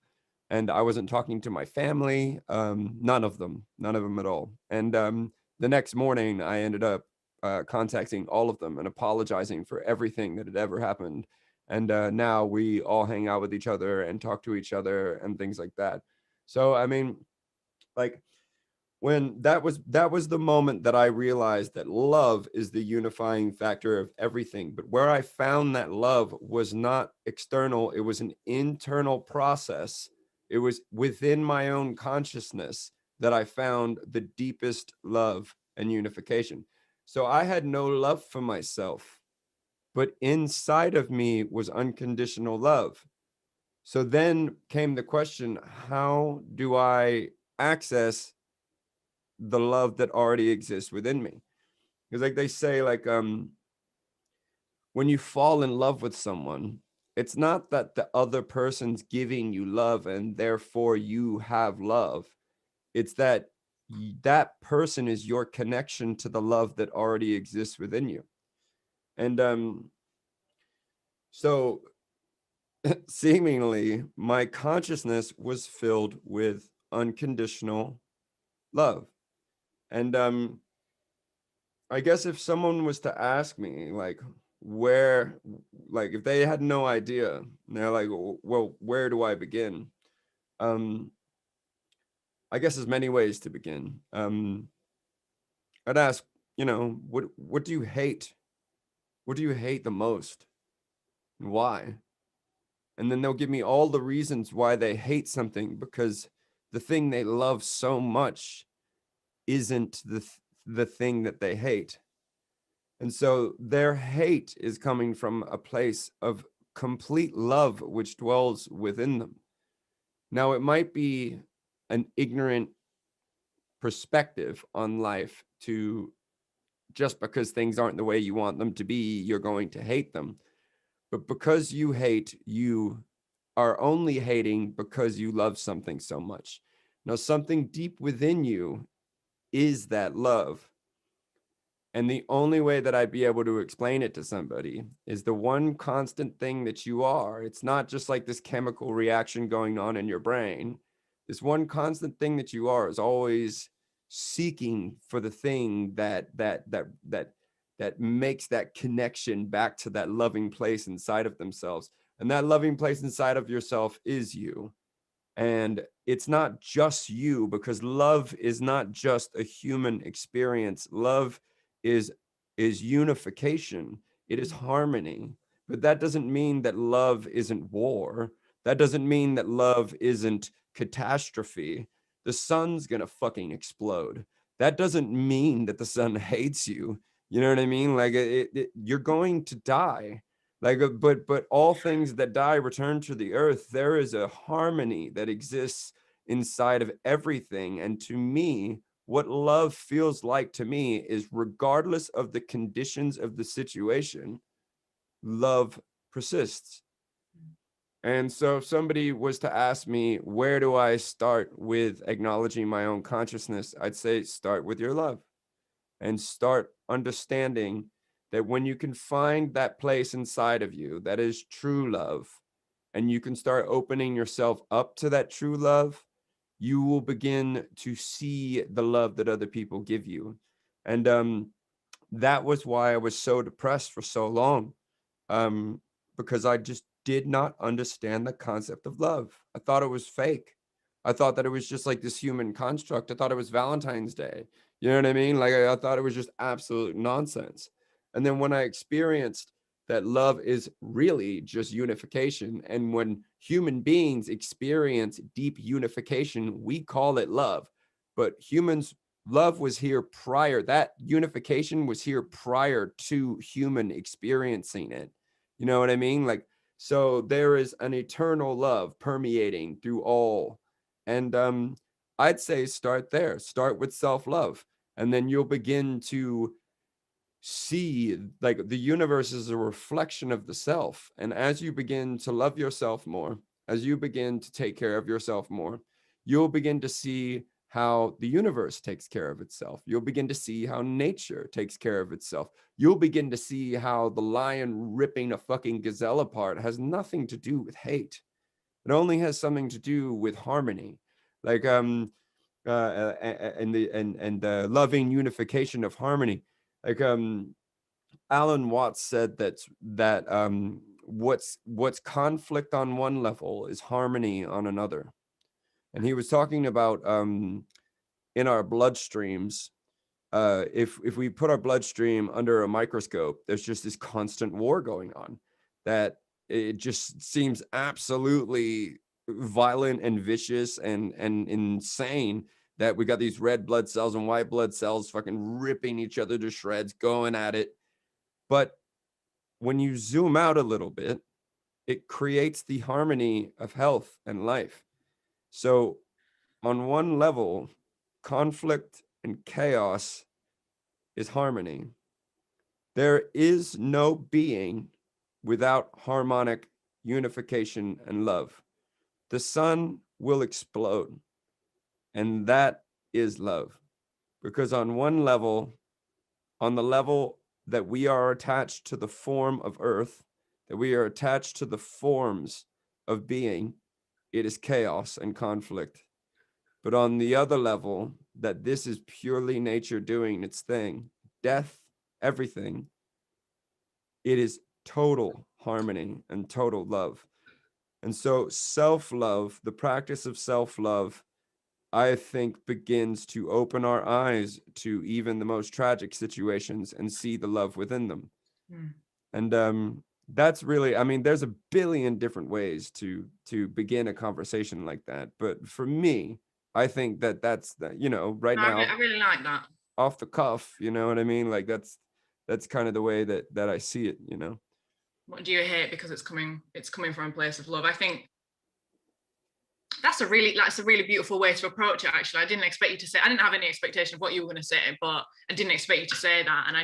And I wasn't talking to my family, none of them at all. And the next morning, I ended up contacting all of them and apologizing for everything that had ever happened. And now we all hang out with each other and talk to each other and things like that. So, I mean, like, when that was the moment that I realized that love is the unifying factor of everything. But where I found that love was not external, it was an internal process. It was within my own consciousness that I found the deepest love and unification. So I had no love for myself, but inside of me was unconditional love. So then came the question, how do I access the love that already exists within me. Because like they say, like when you fall in love with someone, it's not that the other person's giving you love and therefore you have love. It's that that person is your connection to the love that already exists within you. And so seemingly my consciousness was filled with unconditional love. And I guess if someone was to ask me, like, where, like, if they had no idea, and they're like, well, where do I begin? Um, I guess there's many ways to begin. I'd ask, what do you hate? What do you hate the most? And why? And then they'll give me all the reasons why they hate something, because the thing they love so much isn't the thing that they hate. And so their hate is coming from a place of complete love which dwells within them. Now, it might be an ignorant perspective on life to, just because things aren't the way you want them to be, you're going to hate them. But because you hate, you are only hating because you love something so much. Now, something deep within you is that love. And the only way that I'd be able to explain it to somebody is the one constant thing that you are. It's not just like this chemical reaction going on in your brain. This one constant thing that you are is always seeking for the thing that makes that connection back to that loving place inside of themselves. And that loving place inside of yourself is you. And it's not just you, because love is not just a human experience. Love is unification. It is harmony. But that doesn't mean that love isn't war. That doesn't mean that love isn't catastrophe. The sun's gonna fucking explode. That doesn't mean that the sun hates you. You know what I mean? Like you're going to die. Like but all things that die return to the earth. There is a harmony that exists inside of everything. And to me, what love feels like to me is, regardless of the conditions of the situation, love persists. And so if somebody was to ask me, where do I start with acknowledging my own consciousness, I'd say start with your love, and start understanding that when you can find that place inside of you that is true love, and you can start opening yourself up to that true love, you will begin to see the love that other people give you. And that was why I was so depressed for so long, um, because I just did not understand the concept of love. I thought it was fake. I thought that it was just like this human construct. I thought it was Valentine's Day. You know what I mean? Like I thought it was just absolute nonsense. And then when I experienced that love is really just unification, and when human beings experience deep unification, we call it love. But humans, love was here prior. That unification was here prior to human experiencing it. You know what I mean? Like, so there is an eternal love permeating through all. And I'd say start there. Start with self-love. And then you'll begin to see, like, the universe is a reflection of the self. And as you begin to love yourself more, as you begin to take care of yourself more, you'll begin to see how the universe takes care of itself. You'll begin to see how nature takes care of itself. You'll begin to see how the lion ripping a fucking gazelle apart has nothing to do with hate. It only has something to do with harmony. Like and the loving unification of harmony. Like Alan Watts said that what's conflict on one level is harmony on another. And he was talking about in our bloodstreams, if we put our bloodstream under a microscope, there's just this constant war going on that it just seems absolutely violent and vicious and insane, that we got these red blood cells and white blood cells fucking ripping each other to shreds, going at it. But when you zoom out a little bit, it creates the harmony of health and life. So on one level, conflict and chaos is harmony. There is no being without harmonic unification and love. The sun will explode, and that is love. Because on one level, on the level that we are attached to the form of earth, that we are attached to the forms of being, it is chaos and conflict. But on the other level, that this is purely nature doing its thing, death, everything, it is total harmony and total love. And so self-love, the practice of self-love, I think begins to open our eyes to even the most tragic situations and see the love within them. Mm. And that's really, I mean, there's a billion different ways to begin a conversation like that. But for me, I think that that's the, you know, right now. I really like that. Off the cuff, you know what I mean? Like that's kind of the way that I see it, you know. What do you hate because it's coming from a place of love? I think that's a really beautiful way to approach it. Actually, I didn't expect you to say, I didn't have any expectation of what you were going to say, but I didn't expect you to say that. And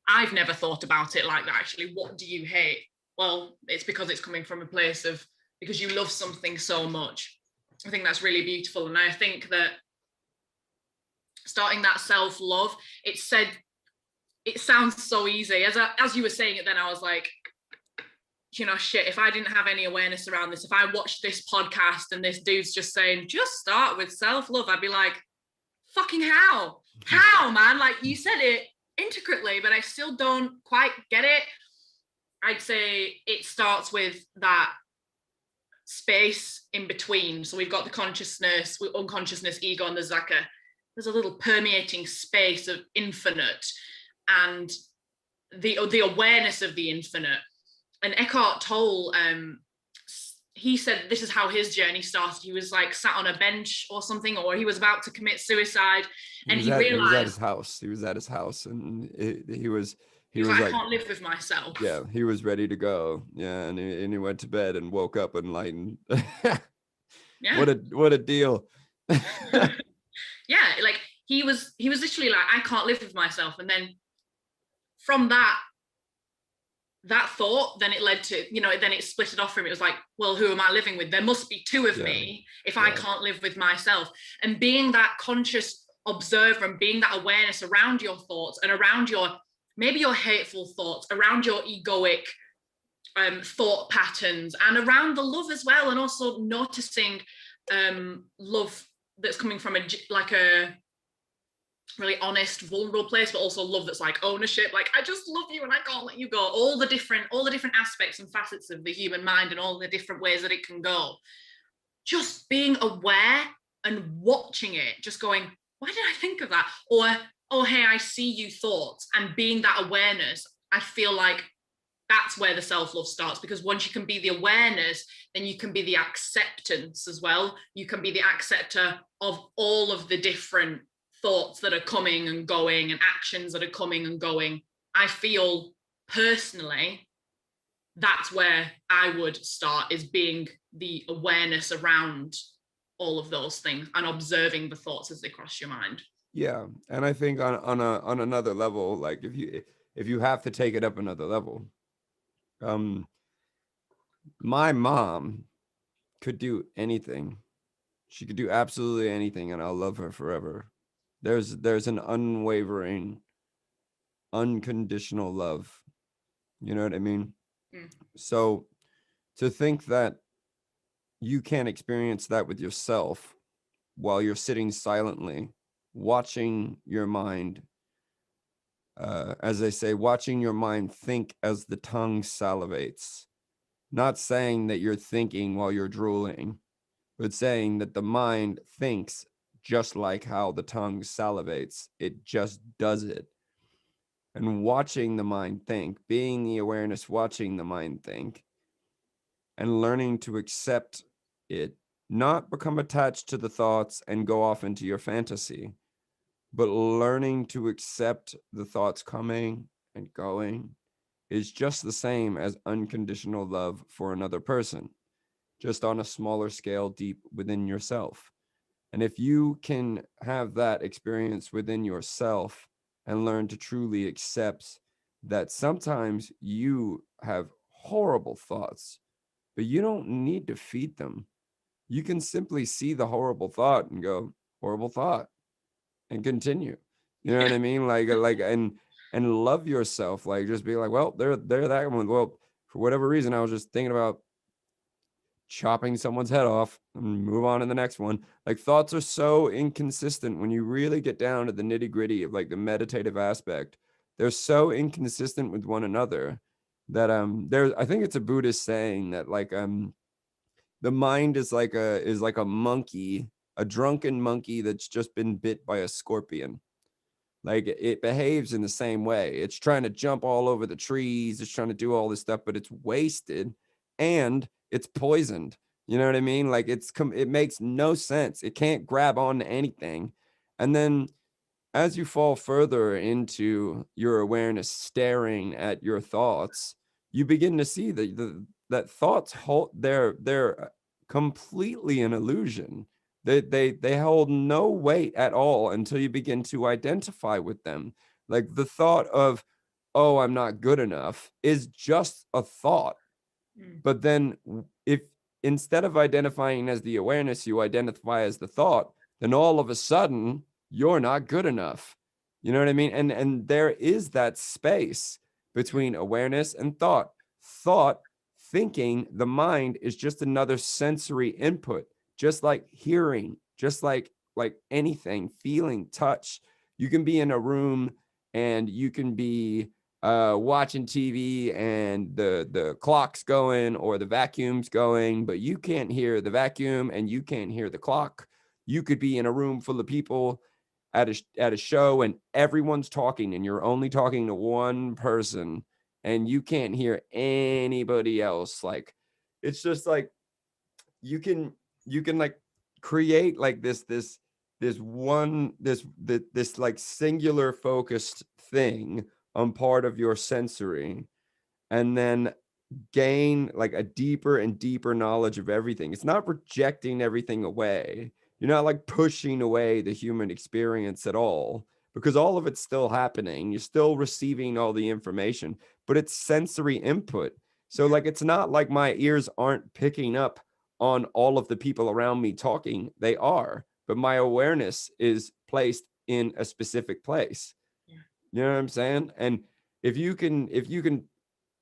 I've never thought about it like that. Actually, what do you hate? Well, it's because it's coming from a place of, because you love something so much. I think that's really beautiful. And I think that starting that self-love, it sounds so easy. As you were saying it then, I was like, you know, shit, if I didn't have any awareness around this, if I watched this podcast and this dude's just saying, just start with self-love, I'd be like, fucking how, man? Like, you said it intricately, but I still don't quite get it. I'd say it starts with that space in between. So we've got the consciousness, unconsciousness, ego, and there's a little permeating space of infinite and the awareness of the infinite. And Eckhart Tolle, he said this is how his journey started. He was like sat on a bench or something, or he was about to commit suicide, and he realized he was at his house. He was at his house, and he was like, I can't live with myself. Yeah, he was ready to go. Yeah, and he went to bed and woke up enlightened. Yeah. What a deal. Yeah, like he was literally like, I can't live with myself, and then from that thought, then it led to, you know, then it split it off from him. It was like, well, who am I living with? There must be two of me if I can't live with myself. And being that conscious observer and being that awareness around your thoughts and around maybe your hateful thoughts, around your egoic thought patterns, and around the love as well, and also noticing love that's coming from a really honest, vulnerable place, but also love that's like ownership, like I just love you and I can't let you go. All the different aspects and facets of the human mind and all the different ways that it can go. Just being aware and watching it, just going, why did I think of that? Or, oh, hey, I see you thoughts, and being that awareness, I feel like that's where the self-love starts, because once you can be the awareness, then you can be the acceptance as well. You can be the acceptor of all of the different thoughts that are coming and going and actions that are coming and going. I feel personally that's where I would start, is being the awareness around all of those things and observing the thoughts as they cross your mind. Yeah, and I think on another level, like if you have to take it up another level, my mom could do anything. She could do absolutely anything, and I'll love her forever. There's an unwavering, unconditional love. You know what I mean? Mm. So to think that you can't experience that with yourself while you're sitting silently, watching your mind, as they say, watching your mind think as the tongue salivates. Not saying that you're thinking while you're drooling, but saying that the mind thinks just like how the tongue salivates. It just does it. And watching the mind think, being the awareness, watching the mind think, and learning to accept it, not become attached to the thoughts and go off into your fantasy, but learning to accept the thoughts coming and going is just the same as unconditional love for another person, just on a smaller scale deep within yourself. And if you can have that experience within yourself and learn to truly accept that sometimes you have horrible thoughts, but you don't need to feed them. You can simply see the horrible thought and go, horrible thought, and continue. You know Yeah. what I mean? Like, and love yourself. Like, just be like, well, they're that one. Well, for whatever reason, I was just thinking about chopping someone's head off and move on to the next one. Like, thoughts are so inconsistent when you really get down to the nitty gritty of like the meditative aspect. They're so inconsistent with one another that there's, I think it's a Buddhist saying that like the mind is like a monkey, a drunken monkey that's just been bit by a scorpion. Like, it behaves in the same way. It's trying to jump all over the trees, it's trying to do all this stuff, but it's wasted and it's poisoned. You know what I mean? Like, it makes no sense. It can't grab on to anything. And then as you fall further into your awareness staring at your thoughts, you begin to see that thoughts hold they're completely an illusion. They hold no weight at all until you begin to identify with them. Like, the thought of, oh, I'm not good enough is just a thought. Mm. But then, if instead of identifying as the awareness, you identify as the thought, then all of a sudden you're not good enough. You know what I mean? And there is that space between awareness and thought. Thought, thinking, the mind is just another sensory input, just like hearing, just like anything, feeling, touch. You can be in a room and you can be watching TV and the clock's going or the vacuum's going, but you can't hear the vacuum and you can't hear the clock. You could be in a room full of people at a show and everyone's talking and you're only talking to one person and you can't hear anybody else. Like, it's just like you can like create like this one this like singular focused thing on part of your sensory, and then gain like a deeper and deeper knowledge of everything. It's not rejecting everything away. You're not like pushing away the human experience at all, because all of it's still happening. You're still receiving all the information, but it's sensory input. So like, it's not like my ears aren't picking up on all of the people around me talking. They are, but my awareness is placed in a specific place. Yeah. You know what I'm saying? And if you can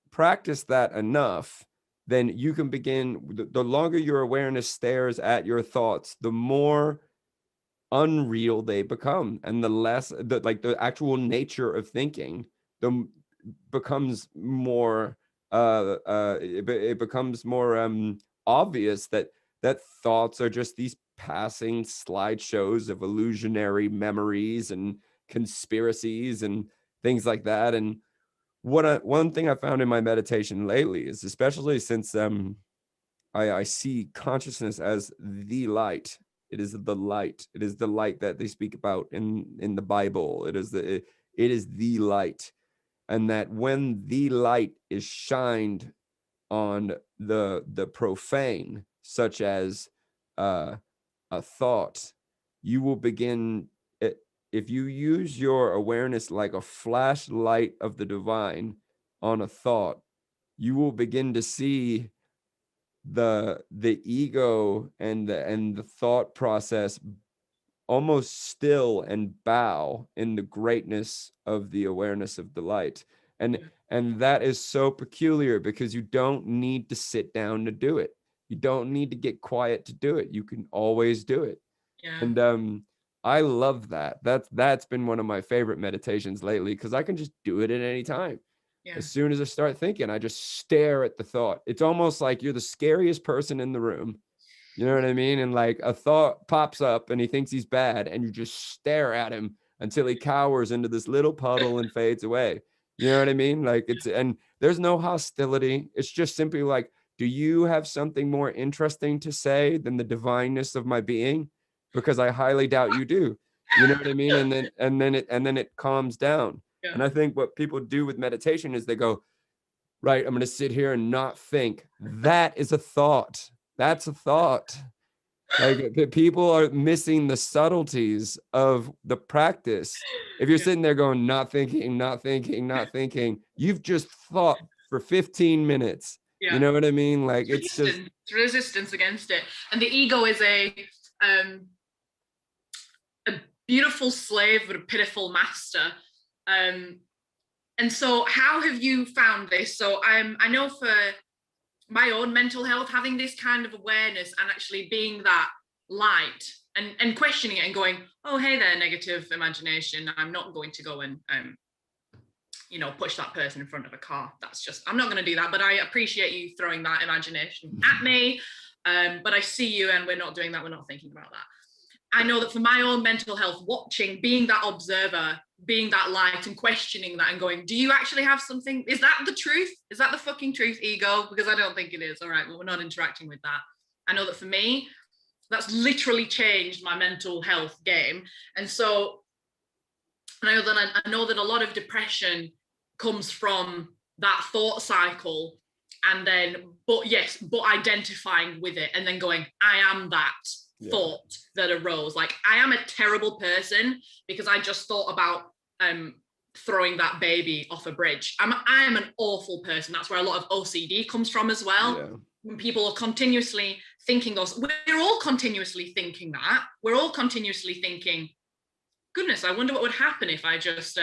practice that enough, then you can begin. The longer your awareness stares at your thoughts, the more unreal they become, and the less the actual nature of thinking the becomes more it becomes more obvious that thoughts are just these passing slideshows of illusionary memories and conspiracies and things like that. And one thing I found in my meditation lately is, especially since I see consciousness as the light. It is the light. It is the light that they speak about in the Bible. It is the light, and that when the light is shined on the profane, such as uh, a thought, you will begin. If you use your awareness like a flashlight of the divine on a thought, you will begin to see the ego and the thought process almost still and bow in the greatness of the awareness of the light. and Yeah. and that is so peculiar, because you don't need to sit down to do it. You don't need to get quiet to do it. You can always do it. Yeah. And I love that. That's been one of my favorite meditations lately, because I can just do it at any time. Yeah. As soon as I start thinking, I just stare at the thought. It's almost like you're the scariest person in the room. You know what I mean? And like, a thought pops up and he thinks he's bad, and you just stare at him until he cowers into this little puddle and fades away. You know what I mean? Like, and there's no hostility. It's just simply like, do you have something more interesting to say than the divineness of my being? Because I highly doubt you do. You know what I mean? And then it calms down. Yeah. And I think what people do with meditation is they go, right, I'm going to sit here and not think. That is a thought. That's a thought. Like people are missing the subtleties of the practice. If you're Yeah. sitting there going, not thinking, not thinking, not thinking, you've just thought for 15 minutes. You Yeah. know what I mean? Like it's just, It's resistance against it. And the ego is um, a beautiful slave but a pitiful master. Um, and so how have you found this? So I know for my own mental health, having this kind of awareness and actually being that light and questioning it and going, oh, hey there, negative imagination. I'm not going to go and push that person in front of a car. That's just, I'm not going to do that. But I appreciate you throwing that imagination at me. But I see you and we're not doing that. We're not thinking about that. I know that for my own mental health, watching, being that observer, being that light and questioning that and going, do you actually have something? Is that the truth? Is that the fucking truth, ego? Because I don't think it is. All right, well, we're not interacting with that. I know that for me, that's literally changed my mental health game. And so I know that a lot of depression comes from that thought cycle and then, but identifying with it and then going, I am that thought that arose. Like, I am a terrible person because I just thought about throwing that baby off a bridge. I'm an awful person. That's where a lot of OCD comes from as well. yeah. When people are continuously thinking those, we're all continuously thinking that. We're all continuously thinking, goodness, I wonder what would happen if I just,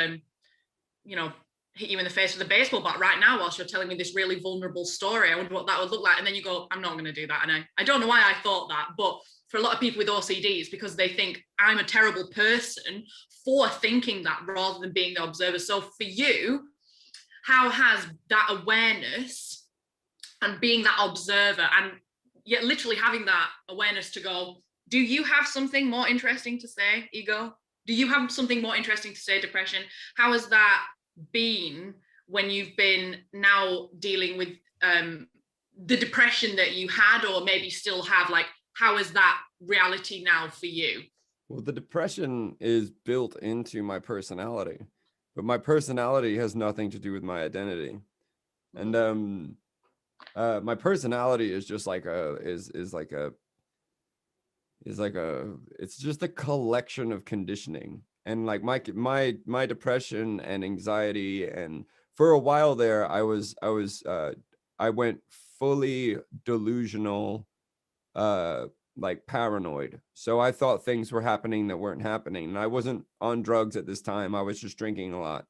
hit you in the face with a baseball bat right now whilst you're telling me this really vulnerable story. I wonder what that would look like. And then you go, I'm not going to do that. And I don't know why I thought that, but for a lot of people with OCD, it's because they think I'm a terrible person for thinking that rather than being the observer. So for you, how has that awareness and being that observer and yet literally having that awareness to go, do you have something more interesting to say, ego? Do you have something more interesting to say, depression? How has that been when you've been now dealing with the depression that you had or maybe still have? Like, how is that reality now for you? Well, the depression is built into my personality, but my personality has nothing to do with my identity. And my personality is just like it's just a collection of conditioning. And like my depression and anxiety, and for a while there I went fully delusional, like paranoid. So I thought things were happening that weren't happening. And I wasn't on drugs at this time. I was just drinking a lot.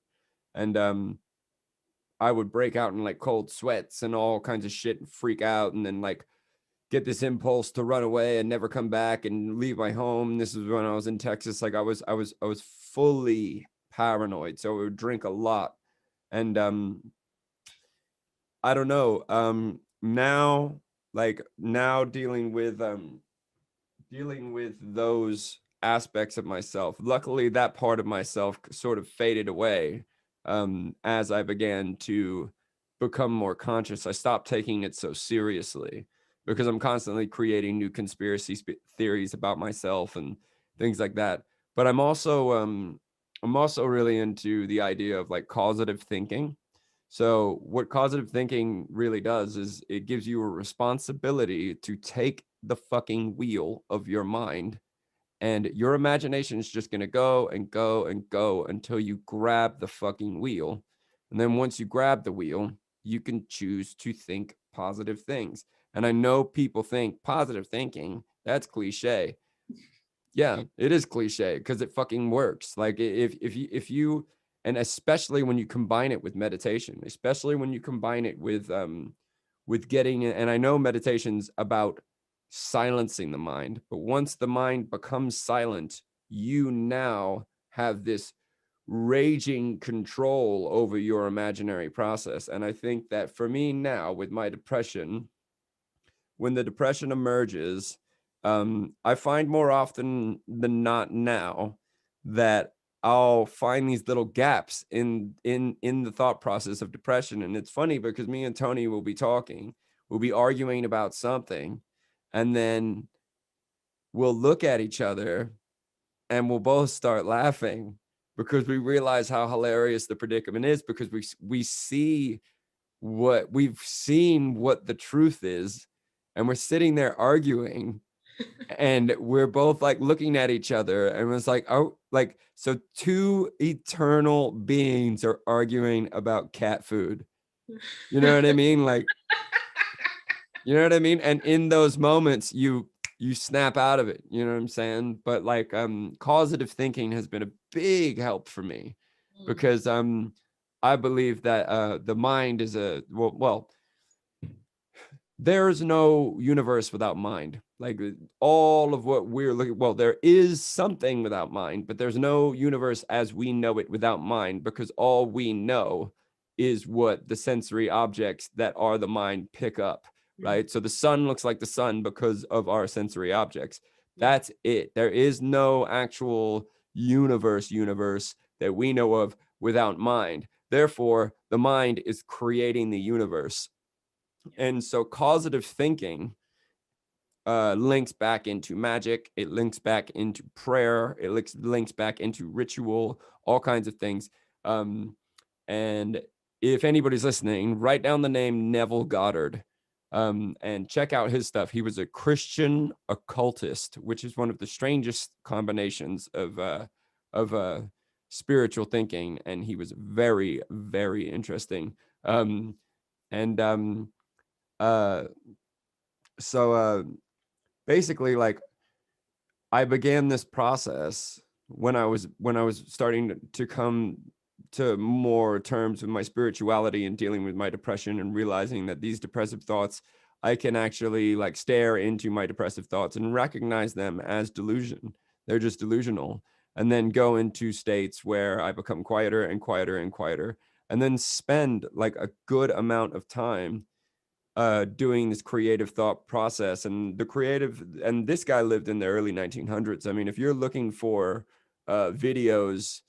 And I would break out in like cold sweats and all kinds of shit and freak out, and then like get this impulse to run away and never come back and leave my home. This is when I was in Texas. Like I was fully paranoid. So I would drink a lot. And I don't know. Now dealing with those aspects of myself. Luckily, that part of myself sort of faded away as I began to become more conscious. I stopped taking it so seriously because I'm constantly creating new conspiracy theories about myself and things like that. But I'm also really into the idea of like causative thinking. So what causative thinking really does is it gives you a responsibility to take the fucking wheel of your mind, and your imagination is just going to go and go and go until you grab the fucking wheel. And then once you grab the wheel, you can choose to think positive things. And I know people think positive thinking, that's cliche. Yeah, it is cliche because it fucking works. Like if you and especially when you combine it with meditation, especially when you combine it with getting, and I know meditation's about silencing the mind, but once the mind becomes silent, you now have this raging control over your imaginary process. And I think that for me now with my depression, when the depression emerges, I find more often than not now that I'll find these little gaps in the thought process of depression. And it's funny because me and Tony will be talking, we'll be arguing about something, and then we'll look at each other and we'll both start laughing because we realize how hilarious the predicament is, because we see what we've seen, what the truth is, and we're sitting there arguing And we're both like looking at each other, and it's like, oh, like, so two eternal beings are arguing about cat food. You know what I mean? Like, you know what I mean? And in those moments, you snap out of it. You know what I'm saying? But like, causative thinking has been a big help for me, because I believe that the mind is a well, there's no universe without mind. Like, all of what we're looking, well, there is something without mind, but there's no universe as we know it without mind, because all we know is what the sensory objects that are the mind pick up, right? So the sun looks like the sun because of our sensory objects. That's it. There is no actual universe that we know of without mind. Therefore, the mind is creating the universe. And so causative thinking links back into magic. It links back into prayer. It links back into ritual, all kinds of things. And if anybody's listening, write down the name Neville Goddard, and check out his stuff. He was a Christian occultist, which is one of the strangest combinations of spiritual thinking. And he was very, very interesting. And so basically, like, I began this process when I was starting to come to more terms with my spirituality and dealing with my depression, and realizing that these depressive thoughts, I can actually like stare into my depressive thoughts and recognize them as delusion. They're just delusional. And then go into states where I become quieter and quieter and quieter, and then spend like a good amount of time doing this creative thought process. And this guy lived in the early 1900s. I mean, if you're looking for videos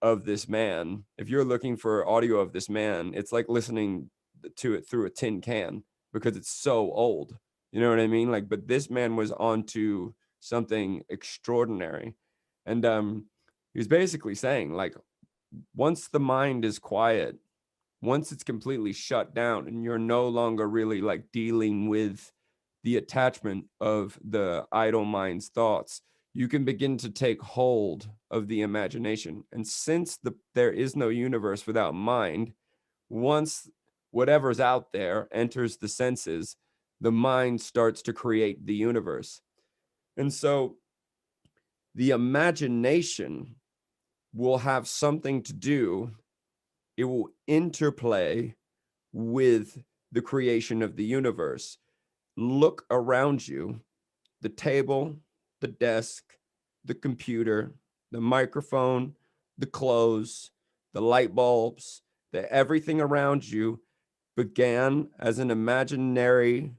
of this man, if you're looking for audio of this man, it's like listening to it through a tin can, because it's so old. You know what I mean? Like, but this man was onto something extraordinary. And he was basically saying, like, once the mind is quiet, once it's completely shut down, and you're no longer really like dealing with the attachment of the idle mind's thoughts, you can begin to take hold of the imagination. And since there is no universe without mind, once whatever's out there enters the senses, the mind starts to create the universe. And so the imagination will have something to do, it will interplay with the creation of the universe. Look around you: the table, the desk, the computer, the microphone, the clothes, the light bulbs, everything around you began as an imaginary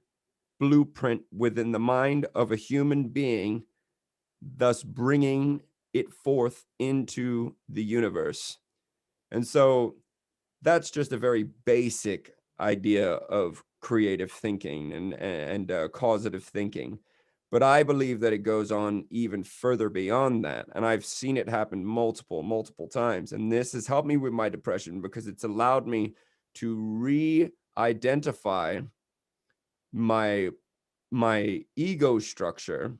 blueprint within the mind of a human being, thus bringing it forth into the universe. And so that's just a very basic idea of creative thinking and causative thinking. But I believe that it goes on even further beyond that. And I've seen it happen multiple times. And this has helped me with my depression, because it's allowed me to re-identify my ego structure,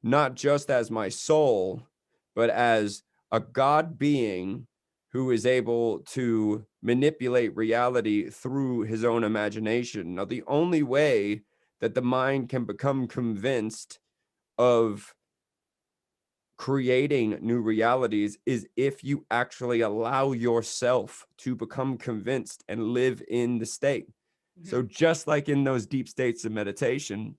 not just as my soul, but as a God being who is able to manipulate reality through his own imagination. Now, the only way that the mind can become convinced of creating new realities is if you actually allow yourself to become convinced and live in the state. So just like in those deep states of meditation,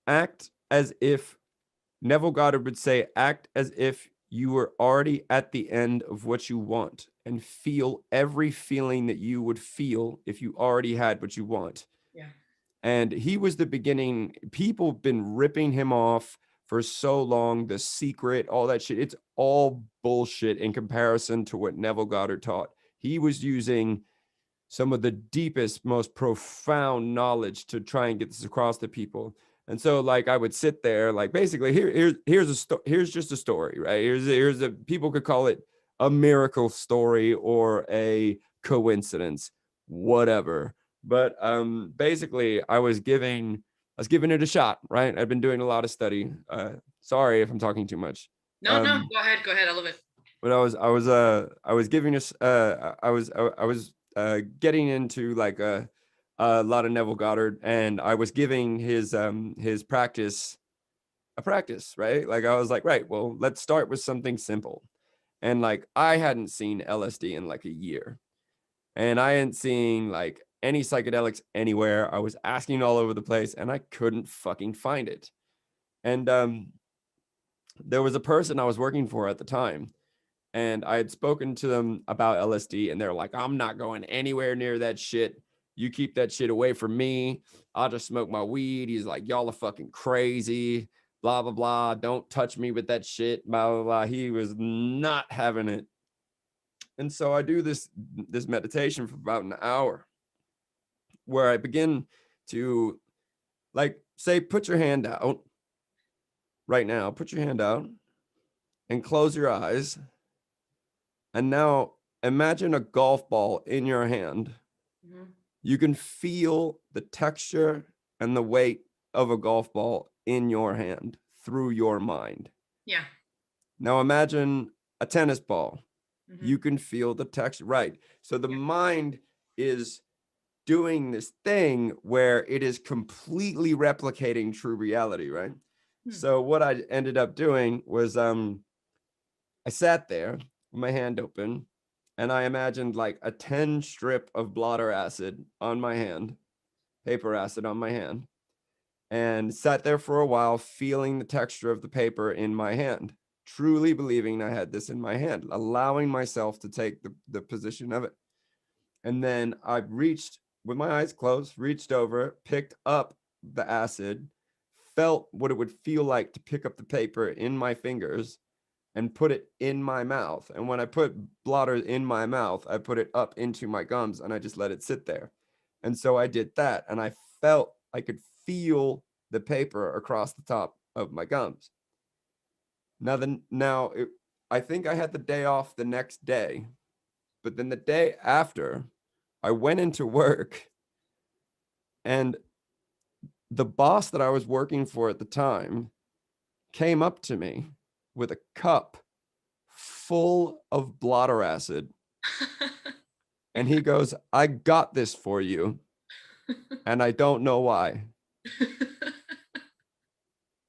act as if, Neville Goddard would say, act as if you were already at the end of what you want, and feel every feeling that you would feel if you already had what you want. Yeah. And he was the beginning. People have been ripping him off for so long. The Secret, all that shit, it's all bullshit in comparison to what Neville Goddard taught. He was using some of the deepest, most profound knowledge to try and get this across to people. And so, like, I would sit there, like, basically, here's just a story, right? Here's a, people could call it a miracle story or a coincidence, whatever. But basically, I was giving was giving it a shot, right? I've been doing a lot of study. Sorry if I'm talking too much. No, go ahead. I love it. But I was giving us, I was getting into like a lot of Neville Goddard, and I was giving his practice a practice, right? Like I was like, right, well, let's start with something simple. And like I hadn't seen LSD in like a year, and I hadn't seen like any psychedelics anywhere. I was asking all over the place, and I couldn't fucking find it. And there was a person I was working for at the time, and I had spoken to them about LSD, and they're like, I'm not going anywhere near that shit. You keep that shit away from me. I'll just smoke my weed. He's like, y'all are fucking crazy. Blah, blah, blah. Don't touch me with that shit. Blah, blah, blah. He was not having it. And so I do this meditation for about an hour where I begin to like say, put your hand out right now. Put your hand out and close your eyes. And now imagine a golf ball in your hand. Mm-hmm. You can feel the texture and the weight of a golf ball in your hand through your mind. Yeah. Now imagine a tennis ball. Mm-hmm. You can feel the texture, right? So the mind is doing this thing where it is completely replicating true reality, right? So what I ended up doing was I sat there with my hand open, and I imagined like a 10 strip of blotter acid on my hand, paper acid on my hand, and sat there for a while feeling the texture of the paper in my hand, truly believing I had this in my hand, allowing myself to take the position of it. And then I reached with my eyes closed, reached over, picked up the acid, felt what it would feel like to pick up the paper in my fingers and put it in my mouth. And when I put blotter in my mouth, I put it up into my gums and I just let it sit there. And so I did that, and I felt I could feel the paper across the top of my gums. I think I had the day off the next day, but then the day after, I went into work, and the boss that I was working for at the time came up to me with a cup full of blotter acid. And he goes, I got this for you, and I don't know why.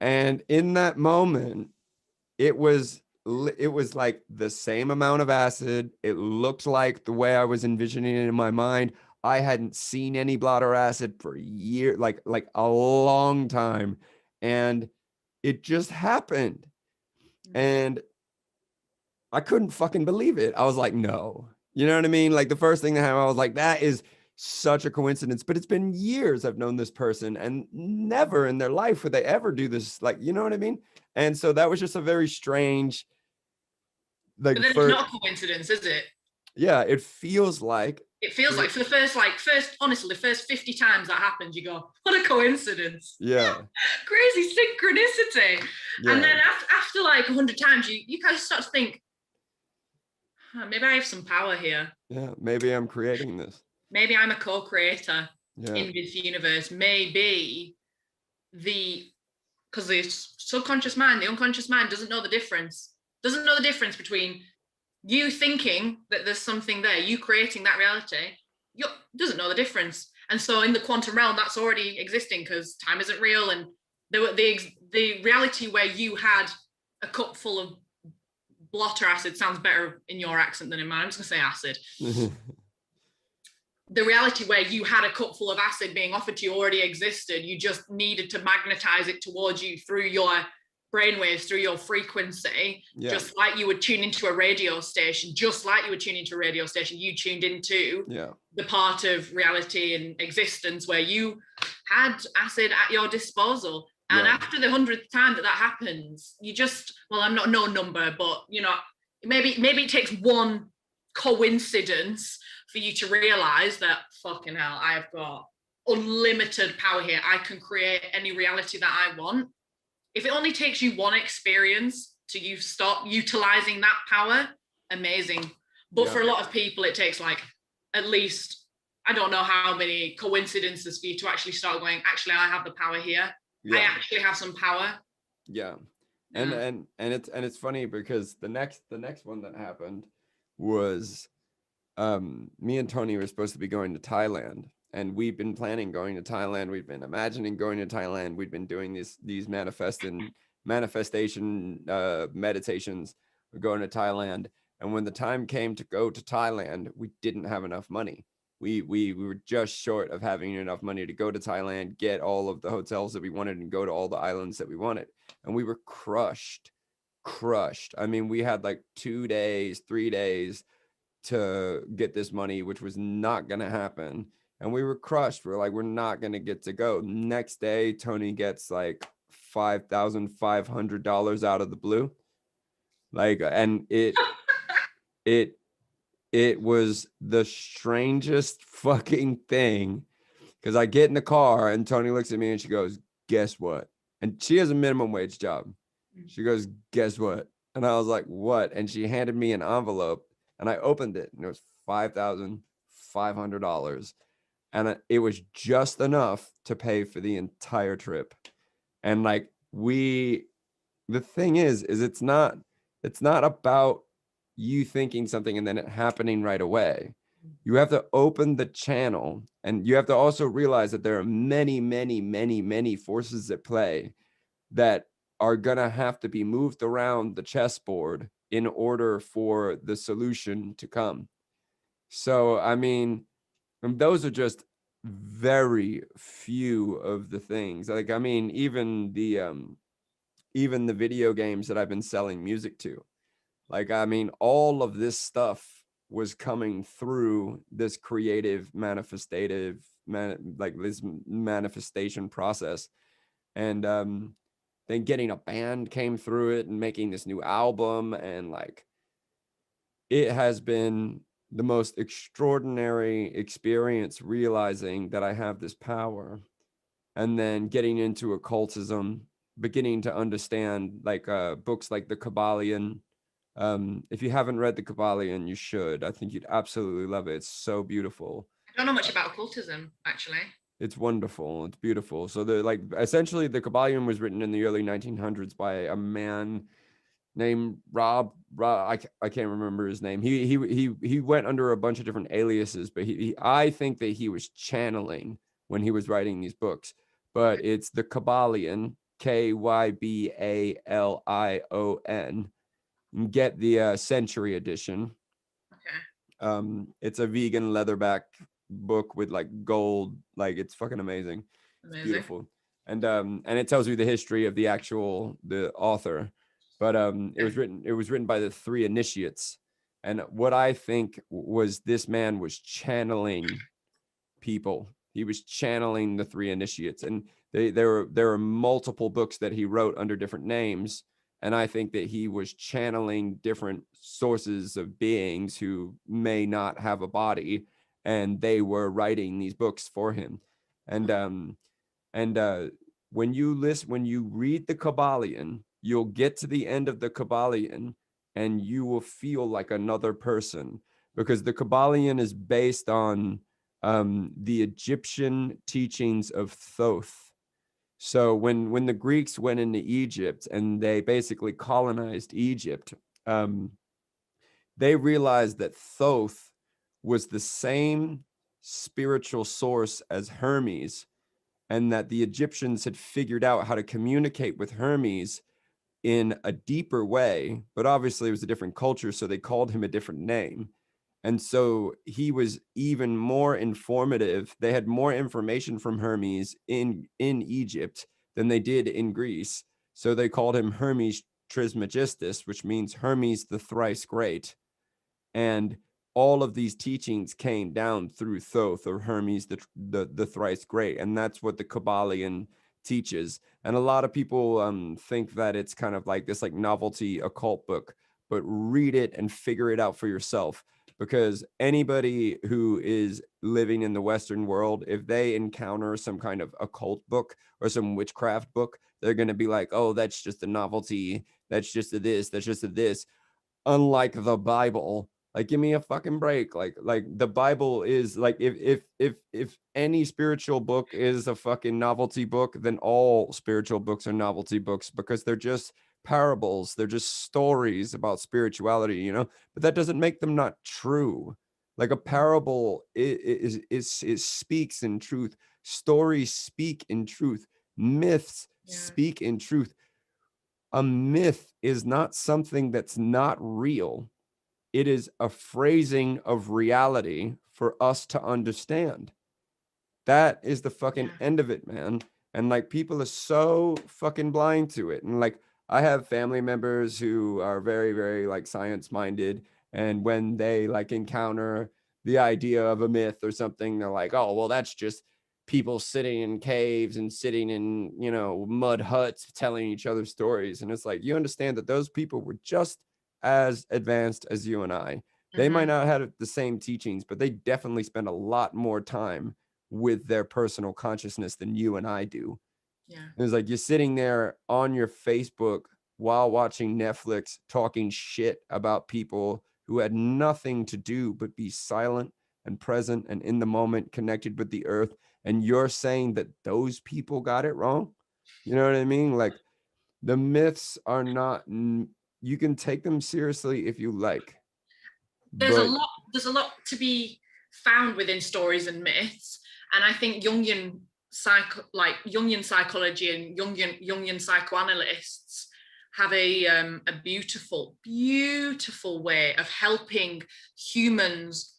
And in that moment, it was like the same amount of acid. It looked like the way I was envisioning it in my mind. I hadn't seen any blotter acid for a year, like a long time. And it just happened. And I couldn't fucking believe it. I was like, no. You know what I mean? Like the first thing that happened, I was like, that is such a coincidence. But it's been years I've known this person, and never in their life would they ever do this. Like, you know what I mean? And so that was just a very strange, like, but then it's not a coincidence, is it? Yeah, it feels like. It feels like for the honestly, the first 50 times that happens, you go, what a coincidence. Yeah. Crazy synchronicity. Yeah. And then after like 100 times, you kind of start to think, maybe I have some power here. Yeah, maybe I'm creating this. Maybe I'm a co-creator in this universe. Maybe because the subconscious mind, the unconscious mind doesn't know the difference between you thinking that there's something there, you creating that reality, doesn't know the difference. And so in the quantum realm, that's already existing because time isn't real. And the reality where you had a cup full of blotter acid sounds better in your accent than in mine. I'm just going to say acid. The reality where you had a cup full of acid being offered to you already existed. You just needed to magnetize it towards you through your brainwaves, through your frequency, just like you would tune into a radio station, you tuned into the part of reality and existence where you had acid at your disposal. And after the 100th time that happens, you just, I'm not no number, but maybe it takes one coincidence for you to realize that fucking hell, I've got unlimited power here. I can create any reality that I want. If it only takes you one experience to you stop utilizing that power, amazing. But for a lot of people, it takes like at least I don't know how many coincidences for you to actually start going, actually, I have the power here. I actually have some power. Yeah. Yeah. And it's funny because the next one that happened was me and Tony were supposed to be going to Thailand, and we've been planning going to Thailand. We've been imagining going to Thailand. We've been doing these manifestation meditations. We're going to Thailand, and when the time came to go to Thailand, we didn't have enough money. We were just short of having enough money to go to Thailand, get all of the hotels that we wanted, and go to all the islands that we wanted. And we were crushed. I mean, we had like 2 days, 3 days to get this money, which was not going to happen. And we were crushed. We're like, we're not going to get to go. Next day, Tony gets like $5,500 out of the blue. Like, and it was the strangest fucking thing. Cause I get in the car and Tony looks at me and she goes, guess what? And she has a minimum wage job. She goes, guess what? And I was like, what? And she handed me an envelope and I opened it and it was $5,500. And it was just enough to pay for the entire trip. And like, the thing is it's not about you thinking something and then it happening right away. You have to open the channel, and you have to also realize that there are many, many, many, many forces at play that are going to have to be moved around the chessboard in order for the solution to come. So, I mean, those are just very few of the things. Like, I mean, even the video games that I've been selling music to. Like, I mean, all of this stuff was coming through this creative like this manifestation process. And then getting a band came through it and making this new album. And like, it has been the most extraordinary experience realizing that I have this power. And then getting into occultism, beginning to understand like books like the Kabbalion. If you haven't read the Kabbalion, you should. I think you'd absolutely love it. It's so beautiful. I don't know much about occultism, actually. It's wonderful. It's beautiful. So the like essentially the Kabbalion was written in the early 1900s by a man named Rob. I can't remember his name. He went under a bunch of different aliases, but I think that he was channeling when he was writing these books. But it's the Kabbalion, Kybalion. Get the Century Edition. Okay. It's a vegan leatherback book with like gold, like it's fucking amazing. It's beautiful. And it tells you the history of the author. But it was written by the three initiates. And what I think was this man was channeling people. He was channeling the three initiates. And there are multiple books that he wrote under different names. And I think that he was channeling different sources of beings who may not have a body, and they were writing these books for him. And when you read the Kabbalion, you'll get to the end of the Kabbalion and you will feel like another person, because the Kabbalion is based on the Egyptian teachings of Thoth. So when the Greeks went into Egypt and they basically colonized Egypt, they realized that Thoth was the same spiritual source as Hermes, and that the Egyptians had figured out how to communicate with Hermes in a deeper way, but obviously it was a different culture, so they called him a different name. And so he was even more informative. They had more information from Hermes in Egypt than they did in Greece. So they called him Hermes Trismegistus, which means Hermes the thrice great. And all of these teachings came down through Thoth, or Hermes the thrice great. And that's what the Kabbalion teaches. And a lot of people think that it's kind of like this like novelty occult book, but read it and figure it out for yourself. Because anybody who is living in the Western world, if they encounter some kind of occult book or some witchcraft book, they're going to be like, oh, that's just a novelty. That's just a this. That's just a this. Unlike the Bible, Like, give me a fucking break. Like the Bible is like, if any spiritual book is a fucking novelty book, then all spiritual books are novelty books, because they're just parables. They're just stories about spirituality, you know, but that doesn't make them not true. Like a parable is speaks in truth. Stories speak in truth. Myths speak in truth. A myth is not something that's not real. It is a phrasing of reality for us to understand. That is the fucking end of it, man. And like, people are so fucking blind to it. And like, I have family members who are very, very like science minded. And when they like encounter the idea of a myth or something, they're like, oh, well, that's just people sitting in caves and sitting in, you know, mud huts telling each other stories. And it's like, you understand that those people were just as advanced as you and I. They might not have the same teachings, but they definitely spend a lot more time with their personal consciousness than you and I do. Yeah. It's like you're sitting there on your Facebook while watching Netflix, talking shit about people who had nothing to do but be silent and present and in the moment, connected with the earth. And you're saying that those people got it wrong. You know what I mean? Like, the myths are not, you can take them seriously if you like. There's But a lot to be found within stories and myths, and I think Jungian psychology and Jungian psychoanalysts have a beautiful way of helping humans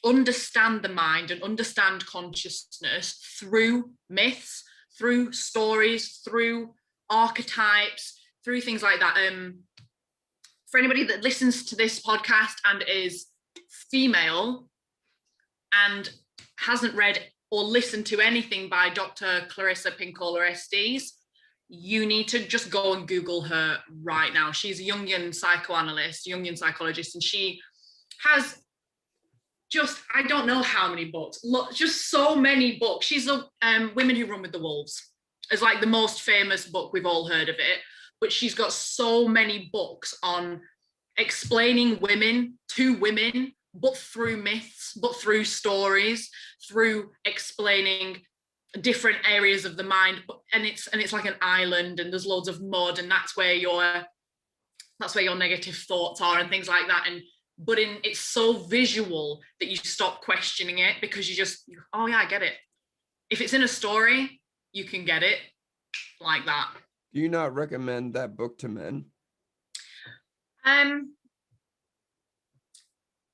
understand the mind and understand consciousness through myths, through stories, through archetypes, through things like that. For anybody that listens to this podcast and is female and hasn't read or listened to anything by Dr. Clarissa Pinkola Estes, you need to just go and Google her right now. She's a Jungian psychoanalyst, Jungian psychologist, and she has just, I don't know how many books, just so many books. She's a Women Who Run with the Wolves. It's like the most famous book, we've all heard of it, but she's got so many books on explaining women to women, but through myths, but through stories, through explaining different areas of the mind. And it's like an island, and there's loads of mud, and that's where your negative thoughts are and things like that. And it's so visual that you stop questioning it, because oh yeah, I get it. If it's in a story, you can get it like that. Do you not recommend that book to men?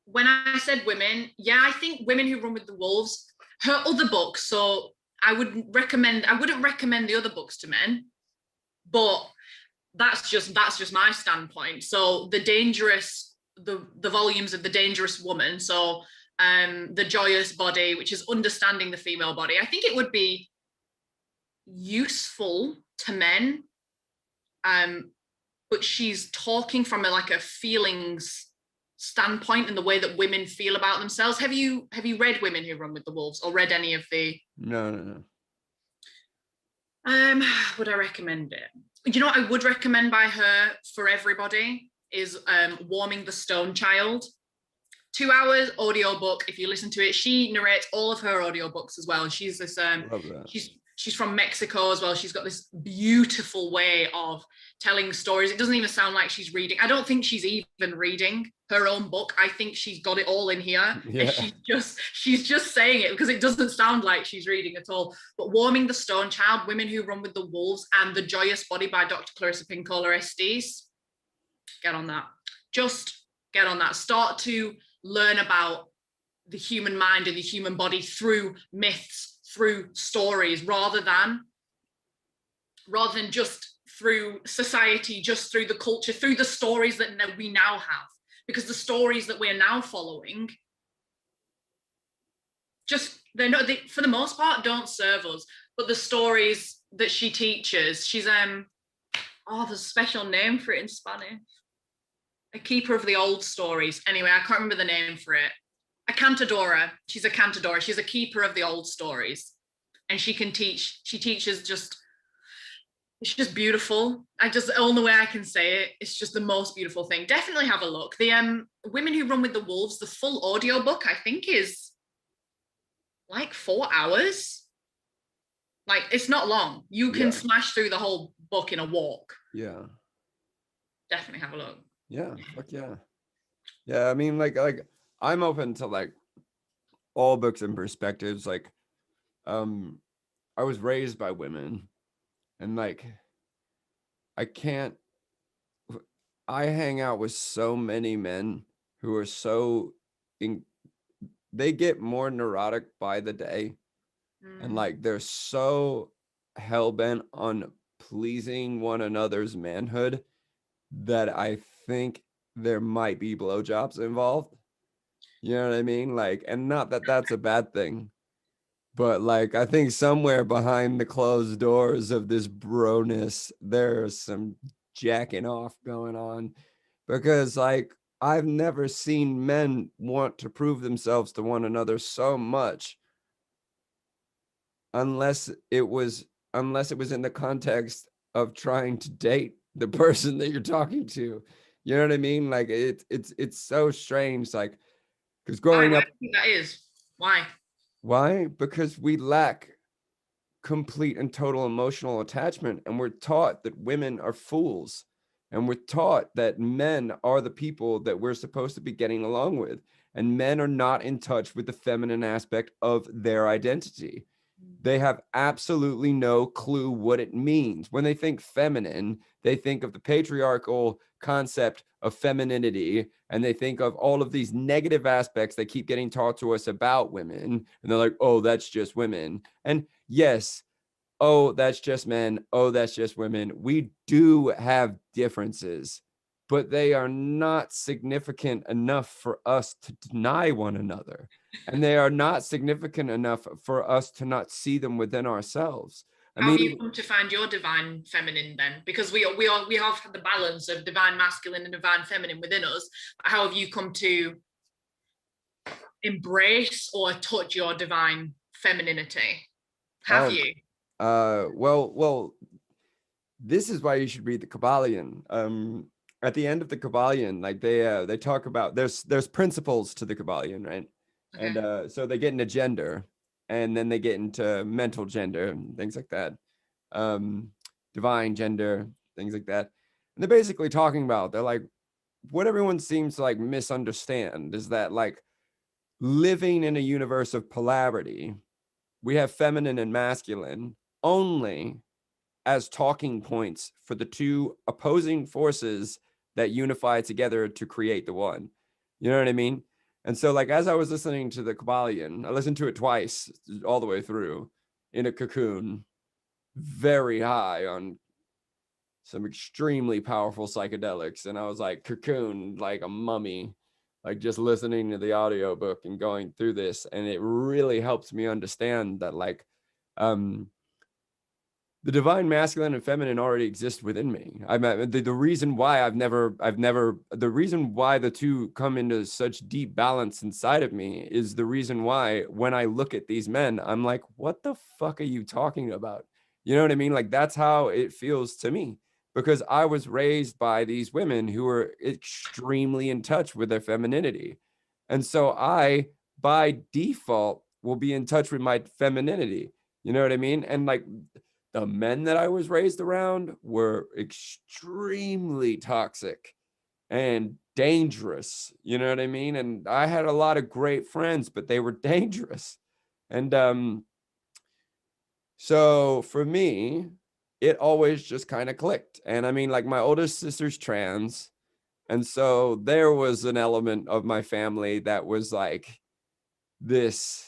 When I said women, yeah, I think Women Who Run with the Wolves, her other books. So I wouldn't recommend the other books to men, but that's just my standpoint. So the volumes of The Dangerous Woman. So The Joyous Body, which is understanding the female body. I think it would be useful to men, but she's talking from a feelings standpoint and the way that women feel about themselves. Have you read Women Who Run with the Wolves, or read any of the? No. Would I recommend it? You know what I would recommend by her for everybody is Warming the Stone Child. 2 hours audiobook. If you listen to it, she narrates all of her audiobooks as well. She's this Love that. she's from Mexico as well. She's got this beautiful way of telling stories. It doesn't even sound like she's reading. I don't think she's even reading her own book. I think she's got it all in here. Yeah. And she's just saying it, because it doesn't sound like she's reading at all. But Warming the Stone Child, Women Who Run with the Wolves, and The Joyous Body by Dr. Clarissa Pinkola Estes. Get on that. Just get on that. Start to learn about the human mind and the human body through myths, through stories, rather than just through society, just through the culture, through the stories that we now have. Because the stories that we're now following, for the most part, don't serve us. But the stories that she teaches, she's there's a special name for it in Spanish. A keeper of the old stories. Anyway, I can't remember the name for it. A cantadora. She's a cantadora. She's a keeper of the old stories. And she teaches just It's just beautiful. The only way I can say it, it's just the most beautiful thing. Definitely have a look. The Women Who Run with the Wolves, the full audio book, I think is like 4 hours. Like it's not long. You can Yeah. smash through the whole book in a walk. Yeah. Definitely have a look. Yeah. Fuck yeah. Yeah. I mean, like I'm open to like all books and perspectives. Like, I was raised by women, and like I can't I hang out with so many men who are so in, they get more neurotic by the day, and Mm. like they're so hell-bent on pleasing one another's manhood that I think there might be blowjobs involved. You know what I mean? Like, and not that that's a bad thing, but like I think somewhere behind the closed doors of this broness, there's some jacking off going on, because like I've never seen men want to prove themselves to one another so much, unless it was unless it was in the context of trying to date the person that you're talking to. You know what I mean? Like it's so strange. Like, because Why? growing Why up, do you think that is? Why? why? Because we lack complete and total emotional attachment, and we're taught that women are fools, and we're taught that men are the people that we're supposed to be getting along with, and men are not in touch with the feminine aspect of their identity. They have absolutely no clue what it means. When they think feminine, they think of the patriarchal concept of femininity, and they think of all of these negative aspects that keep getting taught to us about women. And they're like, oh, that's just women. And yes, oh, that's just men. Oh, that's just women. We do have differences, but they are not significant enough for us to deny one another. And they are not significant enough for us to not see them within ourselves. I How have you mean, come to find your divine feminine then? Because we have the balance of divine masculine and divine feminine within us. How have you come to embrace or touch your divine femininity? Have oh, you? well, this is why you should read the Kabbalion. At the end of the Kabbalion, like they talk about, there's principles to the Kabbalion, right? Okay. And so they get into gender, and then they get into mental gender and things like that, um, divine gender, things like that. And they're basically talking about, they're like, what everyone seems to like misunderstand is that like living in a universe of polarity, we have feminine and masculine only as talking points for the two opposing forces that unify together to create the one. You know what I mean? And so, like, as I was listening to the Kabbalion, I listened to it twice, all the way through, in a cocoon, very high on some extremely powerful psychedelics. And I was like, cocoon, like a mummy, like just listening to the audiobook and going through this. And it really helps me understand that, like, um, the divine masculine and feminine already exist within me. I mean, the reason why the reason why the two come into such deep balance inside of me is the reason why when I look at these men, I'm like, what the fuck are you talking about? You know what I mean? Like, that's how it feels to me, because I was raised by these women who were extremely in touch with their femininity. And so I, by default, will be in touch with my femininity. You know what I mean? And like, the men that I was raised around were extremely toxic and dangerous. You know what I mean? And I had a lot of great friends, but they were dangerous. And so for me, it always just kind of clicked. And I mean, like, my oldest sister's trans. And so there was an element of my family that was like this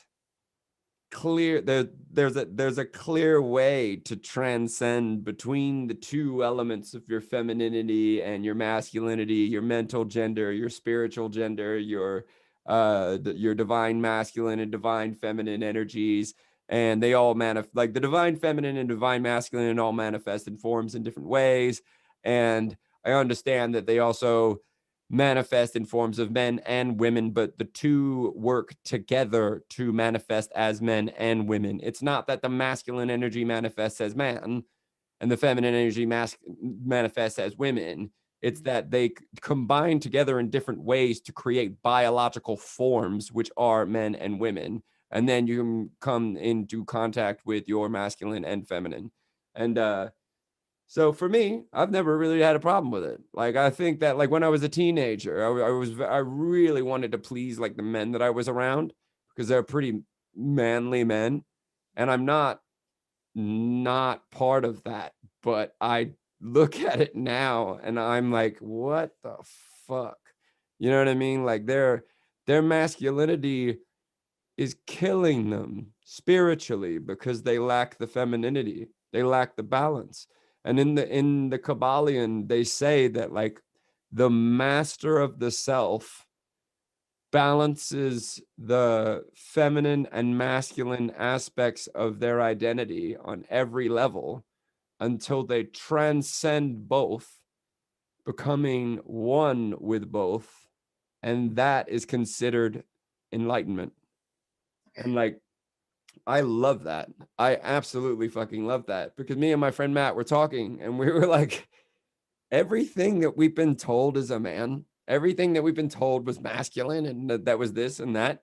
clear, there's a clear way to transcend between the two elements of your femininity and your masculinity, your mental gender, your spiritual gender, your divine masculine and divine feminine energies. And they all manifest, like, the divine feminine and divine masculine all manifest in forms in different ways. And I understand that they also manifest in forms of men and women, but the two work together to manifest as men and women. It's not that the masculine energy manifests as man and the feminine energy manifests as women. It's that they combine together in different ways to create biological forms, which are men and women. And then you can come into contact with your masculine and feminine. And so for me, I've never really had a problem with it. Like, I think that, like, when I was a teenager, I really wanted to please like the men that I was around, because they're pretty manly men. And I'm not part of that, but I look at it now and I'm like, what the fuck? You know what I mean? Like, their masculinity is killing them spiritually because they lack the femininity. They lack the balance. And in the Kabbalion, they say that, like, the master of the self balances the feminine and masculine aspects of their identity on every level until they transcend both, becoming one with both. And that is considered enlightenment. And, like, I love that. I absolutely fucking love that, because me and my friend Matt were talking and we were like, everything that we've been told as a man, everything that we've been told was masculine and that was this and that,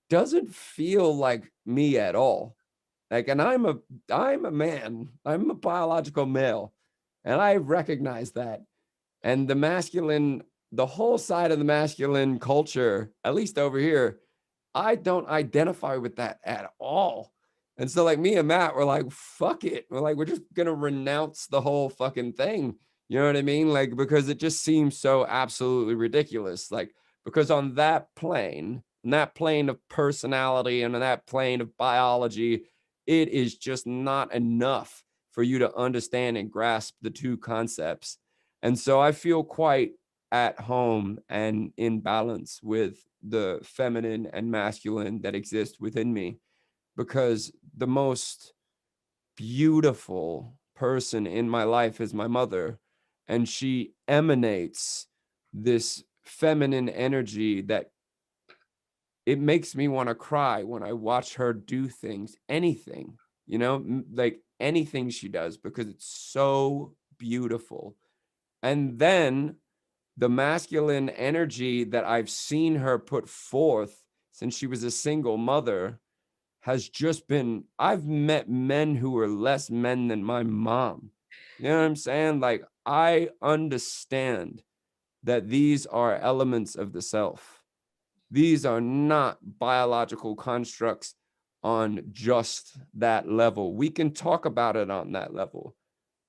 doesn't feel like me at all. Like, and I'm a man. I'm a biological male, and I recognize that. And the masculine, the whole side of the masculine culture, at least over here, I don't identify with that at all. And so, like, me and Matt were like, fuck it. We're like, we're just gonna renounce the whole fucking thing. You know what I mean? Like, because it just seems so absolutely ridiculous. Like, because on that plane of personality and on that plane of biology, it is just not enough for you to understand and grasp the two concepts. And so I feel quite at home and in balance with the feminine and masculine that exist within me, because the most beautiful person in my life is my mother, and she emanates this feminine energy that it makes me want to cry when I watch her do things, anything, like anything she does, because it's so beautiful. And then the masculine energy that I've seen her put forth since she was a single mother has just been, I've met men who were less men than my mom. You know what I'm saying? Like, I understand that these are elements of the self. These are not biological constructs on just that level. We can talk about it on that level,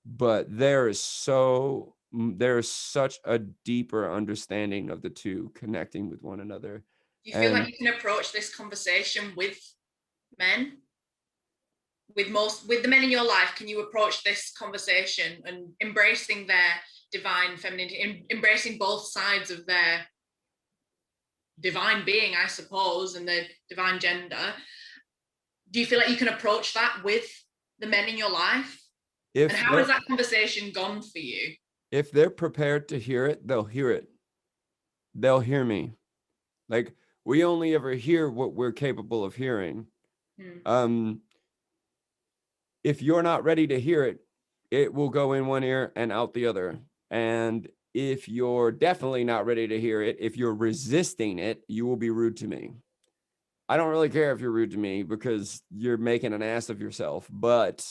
but there is such a deeper understanding of the two connecting with one another. Do you feel like And you can approach this conversation with men? With the men in your life, can you approach this conversation and embracing their divine femininity, embracing both sides of their divine being, I suppose, and the divine gender? Do you feel like you can approach that with the men in your life? And how has that conversation gone for you? If they're prepared to hear it, they'll hear it. They'll hear me. Like, we only ever hear what we're capable of hearing. If you're not ready to hear it, it will go in one ear and out the other. And if you're definitely not ready to hear it, if you're resisting it, you will be rude to me. I don't really care if you're rude to me, because you're making an ass of yourself. But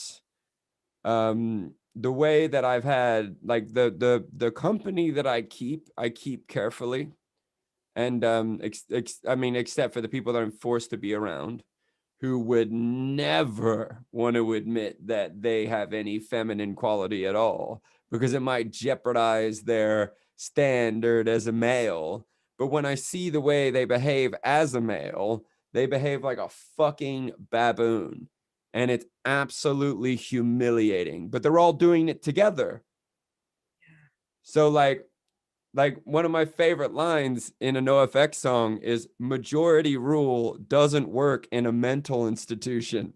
the way that I've had, like, the company that I keep carefully. And except for the people that I'm forced to be around, who would never want to admit that they have any feminine quality at all, because it might jeopardize their standard as a male. But when I see the way they behave as a male, they behave like a fucking baboon. And it's absolutely humiliating. But they're all doing it together. So, like one of my favorite lines in a NoFX song is, majority rule doesn't work in a mental institution.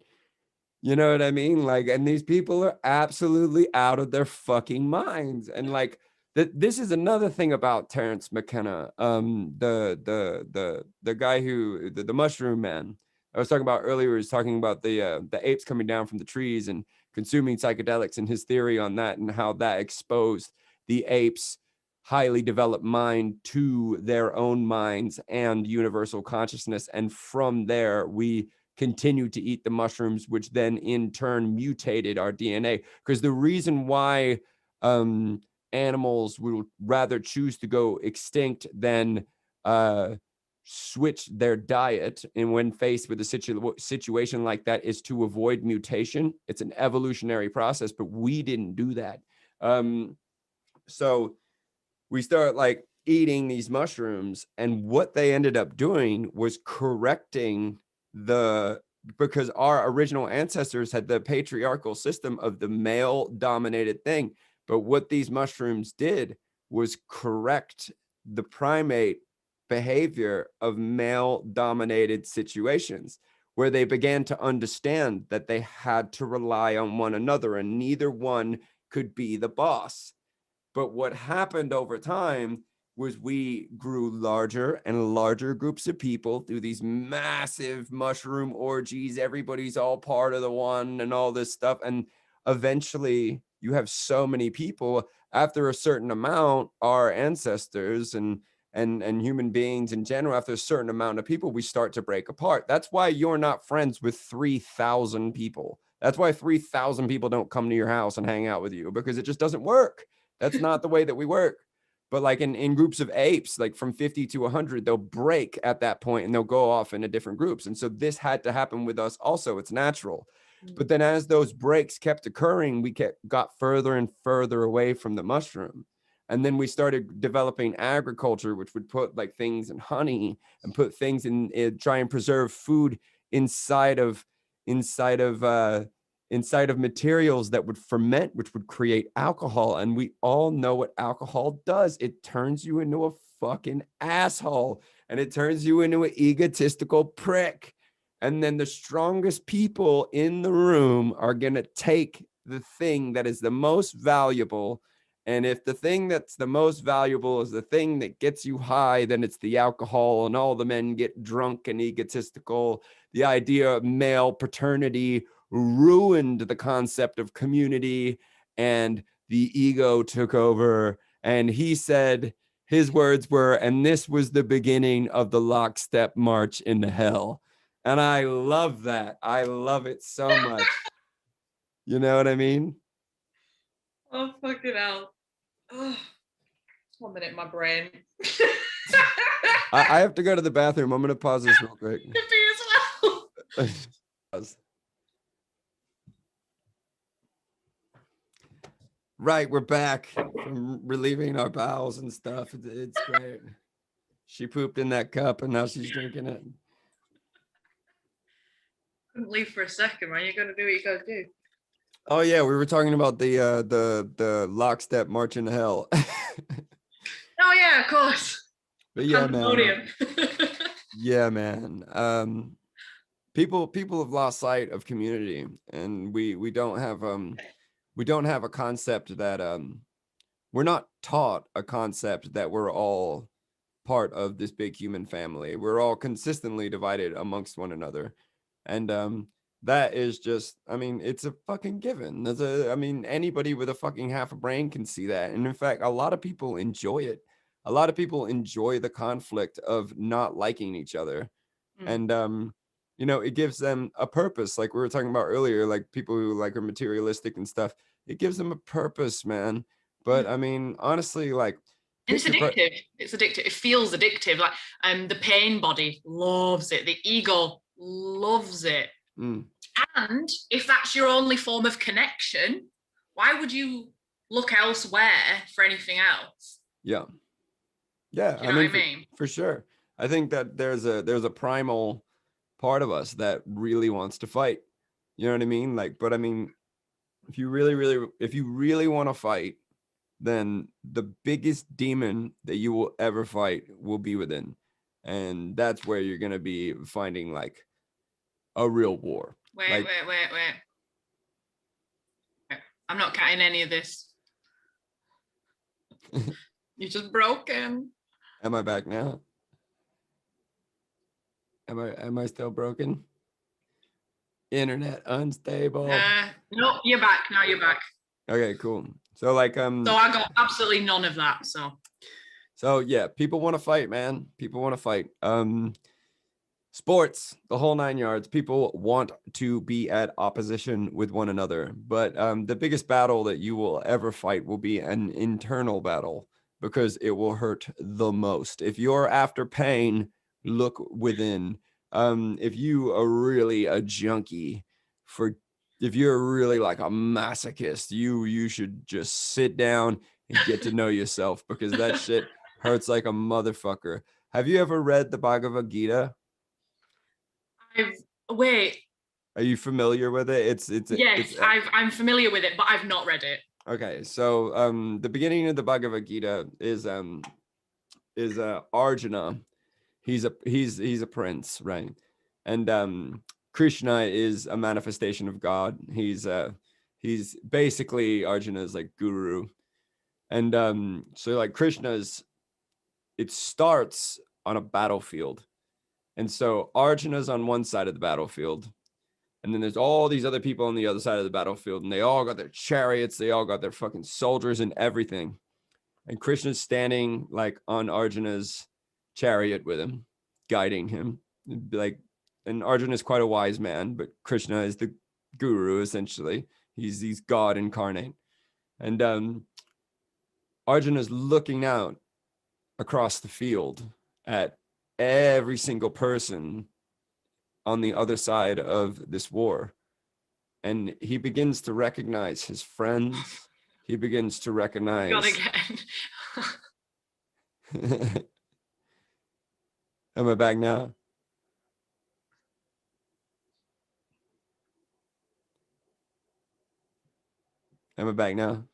You know what I mean? Like, and these people are absolutely out of their fucking minds. And, like, this is another thing about Terence McKenna, the guy who the Mushroom Man. I was talking about earlier, was talking about the apes coming down from the trees and consuming psychedelics, and his theory on that and how that exposed the apes' highly developed mind to their own minds and universal consciousness. And from there, we continued to eat the mushrooms, which then in turn mutated our DNA. Because the reason why animals would rather choose to go extinct than switch their diet, and when faced with a situation like that, is to avoid mutation. It's an evolutionary process, but we didn't do that. So we start like eating these mushrooms, and what they ended up doing was correcting because our original ancestors had the patriarchal system of the male dominated thing. But what these mushrooms did was correct the primate behavior of male dominated situations, where they began to understand that they had to rely on one another and neither one could be the boss. But what happened over time was we grew larger and larger groups of people through these massive mushroom orgies. Everybody's all part of the one and all this stuff. And eventually you have so many people. After a certain amount, our ancestors and human beings in general, after a certain amount of people, we start to break apart. That's why you're not friends with 3,000 people. That's why 3,000 people don't come to your house and hang out with you, because it just doesn't work. That's not the way that we work. But like in groups of apes, like from 50 to 100, they'll break at that point and they'll go off into different groups. And so this had to happen with us also. It's natural. But then as those breaks kept occurring, we got further and further away from the mushroom. And then we started developing agriculture, which would put like things in honey and put things in try and preserve food inside of materials that would ferment, which would create alcohol. And we all know what alcohol does. It turns you into a fucking asshole, and it turns you into an egotistical prick. And then the strongest people in the room are going to take the thing that is the most valuable. And if the thing that's the most valuable is the thing that gets you high, then it's the alcohol, and all the men get drunk and egotistical. The idea of male paternity ruined the concept of community, and the ego took over. And he said, his words were, and this was the beginning of the lockstep march into hell. And I love that. I love it so much. You know what I mean? Oh, fucking hell. Oh, 1 minute, my brain. I have to go to the bathroom. I'm going to pause this real quick. As well. Right, we're back from relieving our bowels and stuff. It's great. She pooped in that cup and now she's drinking it. Couldn't leave for a second, man. You're gonna do what you gotta do. Oh yeah, we were talking about the lockstep march into hell. Oh yeah, of course. But yeah, man. Yeah, man. People have lost sight of community, and we don't have a concept that we're not taught a concept that we're all part of this big human family. We're all consistently divided amongst one another. And that is just, I mean, it's a fucking given. Anybody with a fucking half a brain can see that. And in fact, a lot of people enjoy it. A lot of people enjoy the conflict of not liking each other. And it gives them a purpose. Like we were talking about earlier, like people who like are materialistic and stuff, it gives them a purpose, man. But I mean, honestly, like, and it's addictive. It's addictive. It feels addictive. Like the pain body loves it. The ego loves it. And if that's your only form of connection, why would you look elsewhere for anything else? Yeah. Yeah. Do you know what I mean? For sure. I think that there's a primal part of us that really wants to fight. You know what I mean? Like, but I mean, if you really want to fight, then the biggest demon that you will ever fight will be within. And that's where you're going to be finding like a real war. Wait. I'm not cutting any of this. You're just broken. Am I back now? Am I still broken? Internet unstable. No, you're back. Now you're back. Okay, cool. So like So I got absolutely none of that. so yeah, people want to fight, man. People want to fight. Sports, the whole 9 yards. People want to be at opposition with one another. But the biggest battle that you will ever fight will be an internal battle because it will hurt the most. If you're after pain, look within. If you are really a junkie for, if you're really like a masochist, you should just sit down and get to know yourself because that shit hurts like a motherfucker. Have you ever read the Bhagavad Gita? Wait. Are you familiar with it? Yes, I'm familiar with it, but I've not read it. Okay. So the beginning of the Bhagavad Gita is Arjuna. He's a prince, right? And Krishna is a manifestation of God. He's basically Arjuna's like guru. And so like it starts on a battlefield. And so Arjuna's on one side of the battlefield. And then there's all these other people on the other side of the battlefield, and they all got their chariots, they all got their fucking soldiers and everything. And Krishna's standing like on Arjuna's chariot with him, guiding him. Like, and Arjuna is quite a wise man, but Krishna is the guru essentially. He's God incarnate. And Arjuna's looking out across the field at every single person on the other side of this war. And he begins to recognize his friends. He begins to recognize. God again. Am I back now? Am I back now?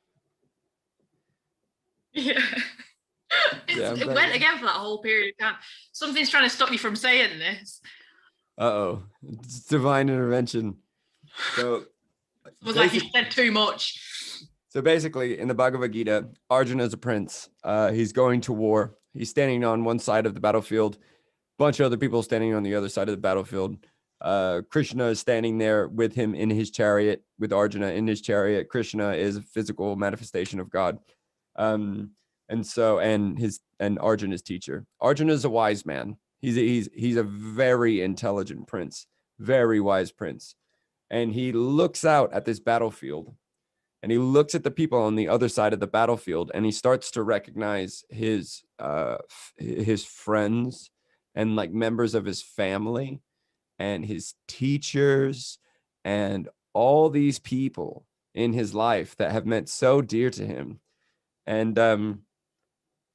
Yeah. It went again for that whole period of time. Something's trying to stop you from saying this. Uh-oh. It's divine intervention. So it was like you said too much. So basically, in the Bhagavad Gita, Arjuna is a prince. He's going to war. He's standing on one side of the battlefield. Bunch of other people standing on the other side of the battlefield. Krishna is standing there with him in his chariot, with Arjuna in his chariot. Krishna is a physical manifestation of God. And Arjuna's teacher. Arjuna is a wise man. He's a very intelligent prince, very wise prince. And he looks out at this battlefield and he looks at the people on the other side of the battlefield and he starts to recognize his friends and like members of his family and his teachers and all these people in his life that have meant so dear to him. And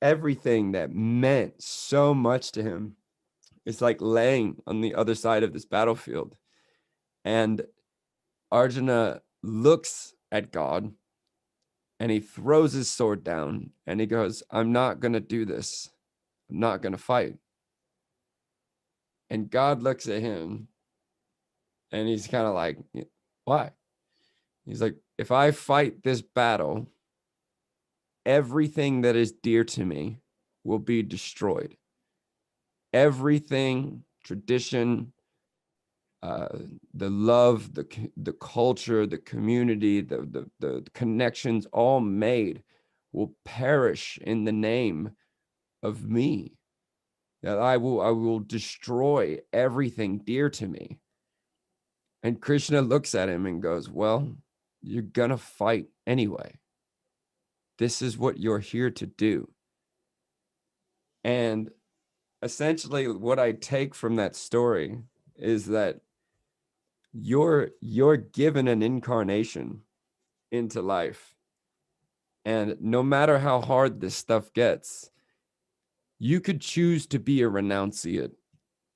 everything that meant so much to him is like laying on the other side of this battlefield. And Arjuna looks at God and he throws his sword down and he goes, I'm not going to do this. I'm not going to fight. And God looks at him and he's kind of like, why? He's like, if I fight this battle, everything that is dear to me will be destroyed. Everything, tradition, the love, the culture, the community, the connections all made will perish in the name of me. That I will destroy everything dear to me. And Krishna looks at him and goes, well, you're gonna fight anyway. This is what you're here to do. And essentially what I take from that story is that you're given an incarnation into life. And no matter how hard this stuff gets, you could choose to be a renunciate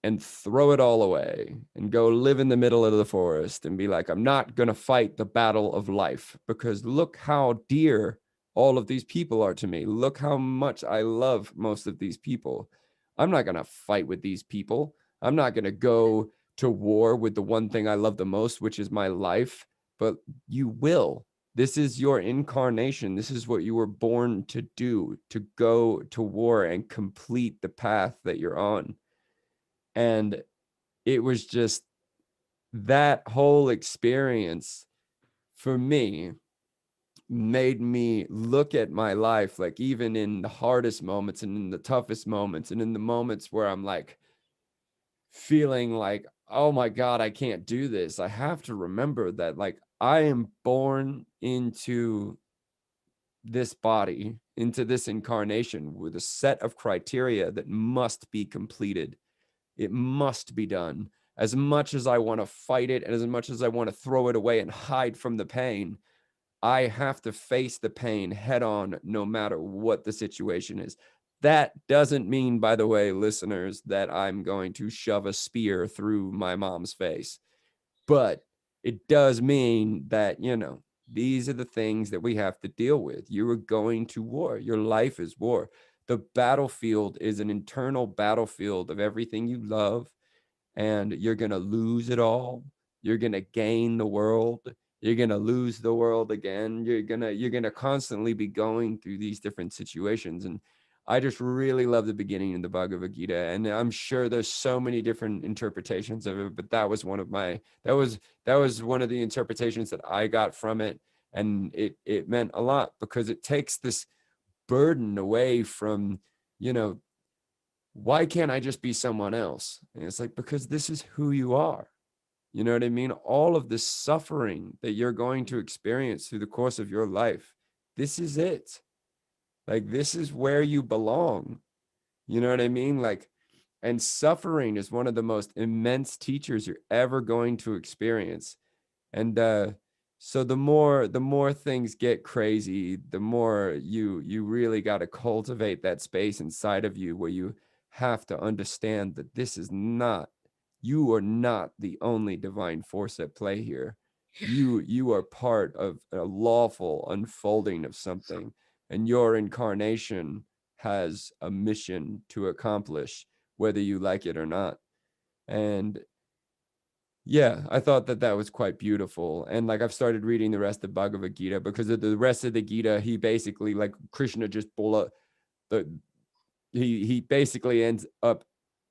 and throw it all away and go live in the middle of the forest and be like, I'm not going to fight the battle of life because look how dear all of these people are to me. Look how much I love most of these people. I'm not going to fight with these people. I'm not going to go to war with the one thing I love the most, which is my life, but you will. This is your incarnation. This is what you were born to do, to go to war and complete the path that you're on. And it was just that whole experience for me made me look at my life, like even in the hardest moments and in the toughest moments and in the moments where I'm like feeling like, oh my God, I can't do this. I have to remember that like I am born into this body, into this incarnation with a set of criteria that must be completed. It must be done. As much as I want to fight it and as much as I want to throw it away and hide from the pain, I have to face the pain head on no matter what the situation is. That doesn't mean, by the way, listeners, that I'm going to shove a spear through my mom's face. But it does mean that, you know, these are the things that we have to deal with. You are going to war. Your life is war. The battlefield is an internal battlefield of everything you love, and you're going to lose it all. You're going to gain the world. You're going to lose the world again. You're going to constantly be going through these different situations. And I just really love the beginning of the Bhagavad Gita. And I'm sure there's so many different interpretations of it, but that was one of my, that was one of the interpretations that I got from it. And it meant a lot because it takes this burden away from, you know, why can't I just be someone else? And it's like, because this is who you are. You know what I mean? All of this suffering that you're going to experience through the course of your life, this is it. Like, this is where you belong. You know what I mean? Like, and suffering is one of the most immense teachers you're ever going to experience. And so the more things get crazy, the more you really got to cultivate that space inside of you where you have to understand that this is not, you are not the only divine force at play here. You are part of a lawful unfolding of something, and your incarnation has a mission to accomplish, whether you like it or not. And yeah, I thought that that was quite beautiful. And like I've started reading the rest of Bhagavad Gita because of the rest of the Gita, he basically like Krishna just the he basically ends up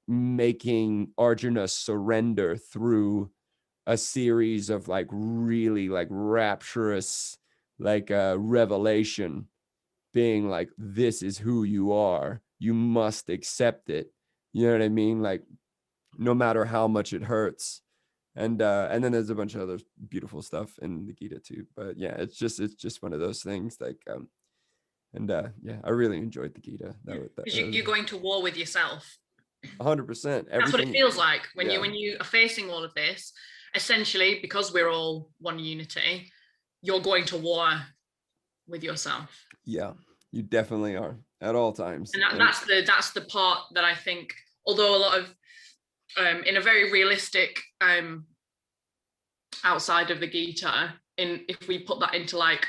making Arjuna surrender through a series of like really like rapturous like revelation, being like, this is who you are. You must accept it. You know what I mean? Like no matter how much it hurts. And then there's a bunch of other beautiful stuff in the Gita too. But yeah, it's just one of those things like and yeah, I really enjoyed the Gita. Because That was you're going to war with yourself. 100% That's what it everything. feels like when Yeah, you are facing all of this. Essentially, because we're all one unity, you're going to war with yourself. yeah, you definitely are at all times. And And that's the part that I think, although a lot of in a very realistic outside of the Gita, in if we put that into like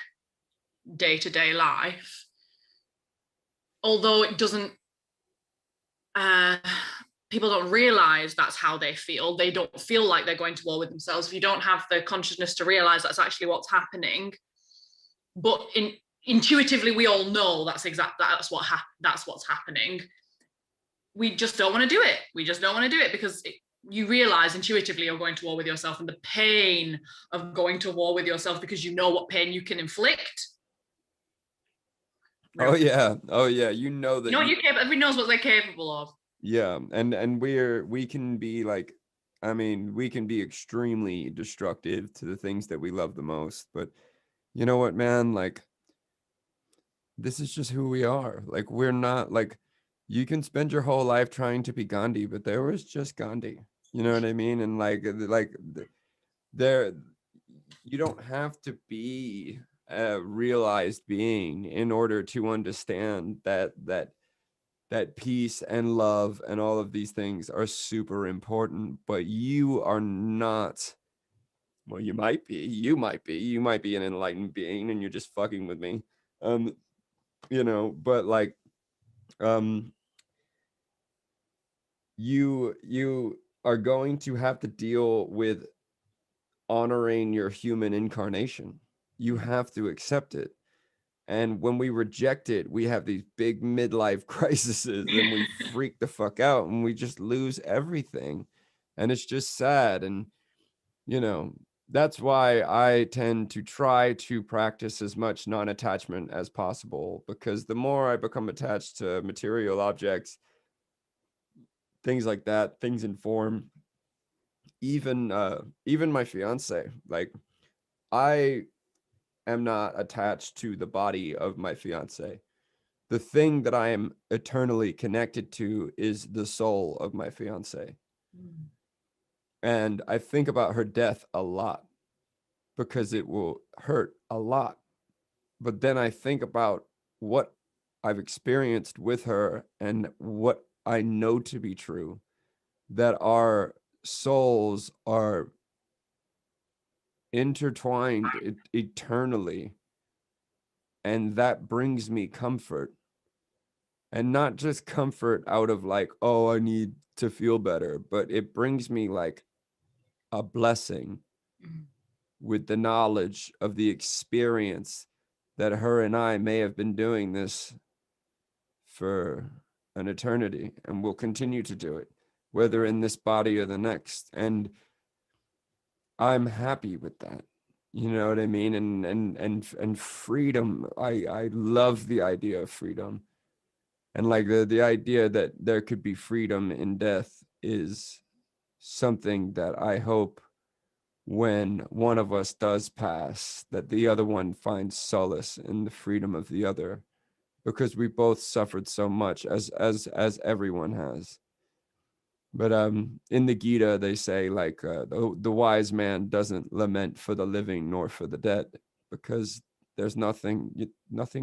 day-to-day life, although it doesn't people don't realize that's how they feel. They don't feel like they're going to war with themselves. If you don't have the consciousness to realize that's actually what's happening, but intuitively we all know that's what's happening. We just don't want to do it. We just don't want to do it because you realize intuitively you're going to war with yourself, and the pain of going to war with yourself because you know what pain you can inflict. oh Real. yeah, oh yeah, you know You that know what you, you capable. Everybody knows what they're capable of. yeah, and we can be like, I mean, we can be extremely destructive to the things that we love the most. But you know what, man? Like this is just who we are. Like we're not like, you can spend your whole life trying to be Gandhi, but there was just Gandhi. You know what I mean? And there, you don't have to be a realized being in order to understand that peace and love and all of these things are super important. But you are not, well, you might be an enlightened being and you're just fucking with me. um you know, but like um you are going to have to deal with honoring your human incarnation. You have to accept it. And when we reject it, we have these big midlife crises and we freak the fuck out and we just lose everything. And it's just sad. And you know, that's why I tend to try to practice as much non-attachment as possible, because the more I become attached to material objects, things like that, things in form, even my fiance, like I am not attached to the body of my fiance. The thing that I am eternally connected to is the soul of my fiance. Mm. And I think about her death a lot because it will hurt a lot. But then I think about what I've experienced with her and what I know to be true, that our souls are intertwined eternally. And that brings me comfort, and not just comfort out of like, oh, I need to feel better, but it brings me like a blessing Mm. with the knowledge of the experience that her and I may have been doing this for an eternity and will continue to do it, whether in this body or the next. And I'm happy with that. You know what I mean? And freedom. I love the idea of freedom. And like the idea that there could be freedom in death is something that I hope when one of us does pass, that the other one finds solace in the freedom of the other, because we both suffered so much, as everyone has. But in the Gita they say like the wise man doesn't lament for the living nor for the dead, because there's nothing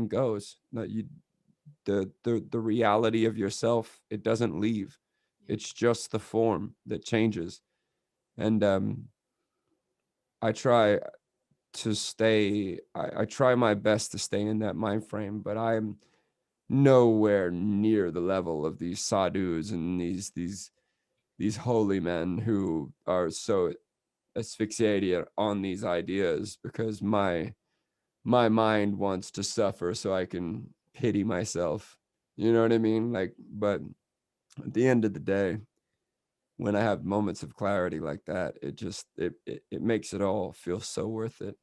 goes. No, you the reality of yourself, it doesn't leave. It's just the form that changes. And I try to stay, I try my best to stay in that mind frame, but I'm nowhere near the level of these sadhus and these holy men who are so asphyxiated on these ideas, because my mind wants to suffer so I can pity myself. You know what I mean? Like, but at the end of the day, when I have moments of clarity like that, it just it makes it all feel so worth it.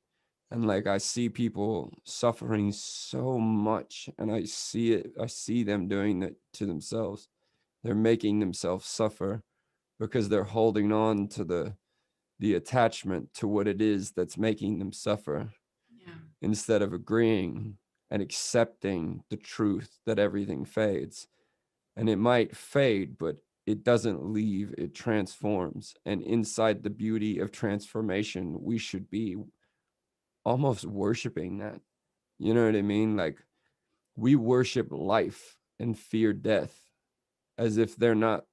And like I see people suffering so much, and I see them doing that to themselves. They're making themselves suffer because they're holding on to the attachment to what it is that's making them suffer, Yeah. instead of agreeing and accepting the truth that everything fades. And it might fade, but it doesn't leave, it transforms. And inside the beauty of transformation, we should be almost worshiping that. You know what I mean? Like, we worship life and fear death as if they're not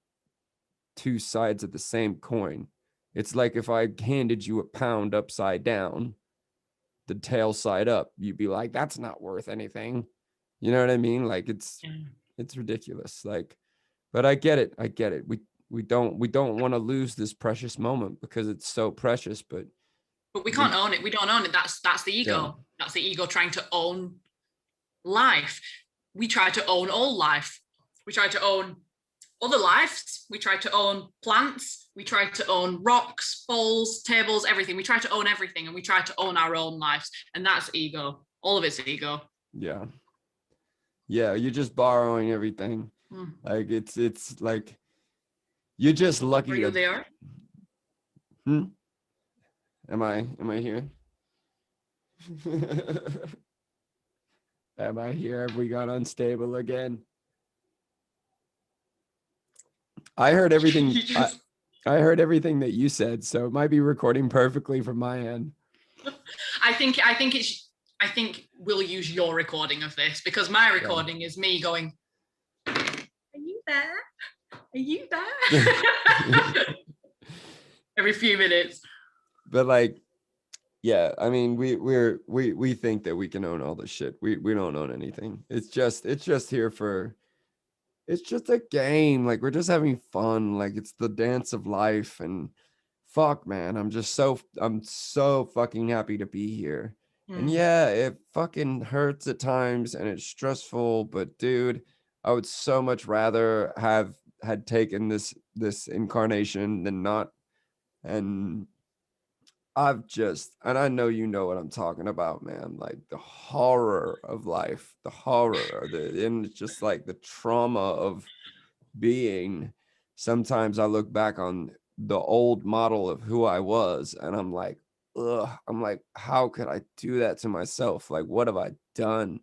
two sides of the same coin. It's like if I handed you a pound upside down, the tail side up, you'd be like, that's not worth anything. You know what I mean? Like, Yeah. it's ridiculous. Like, but I get it. I get it. We don't want to lose this precious moment because it's so precious, but But we can't we own it. We don't own it. That's the yeah. ego. That's the ego trying to own life. We try to own all life. We try to own other lives. We try to own plants. We try to own rocks, bowls, tables, everything. We try to own everything, and we try to own our own lives. And that's ego. All of it's ego. Yeah. Yeah, you're just borrowing everything. Mm. Like it's like you're just Are lucky you to there? hmm? Am I here? Am I here? Have we got unstable again? I heard everything. You just, I heard everything that you said, so it might be recording perfectly from my end. I think we'll use your recording of this, because my Yeah. recording is me going, are you there? Are you there? Every few minutes. But like, yeah, I mean, we think that we can own all this shit. We don't own anything. It's just here for, it's just a game. Like, we're just having fun. Like, it's the dance of life. And fuck, man, I'm so fucking happy to be here. And Mm. yeah, it fucking hurts at times and it's stressful, but dude, I would so much rather have had taken this incarnation than not. And and I know you know what I'm talking about, man. Like the horror of life, the horror of and it's just like the trauma of being. Sometimes I look back on the old model of who I was and I'm like, ugh, I'm like, how could I do that to myself? Like, what have I done?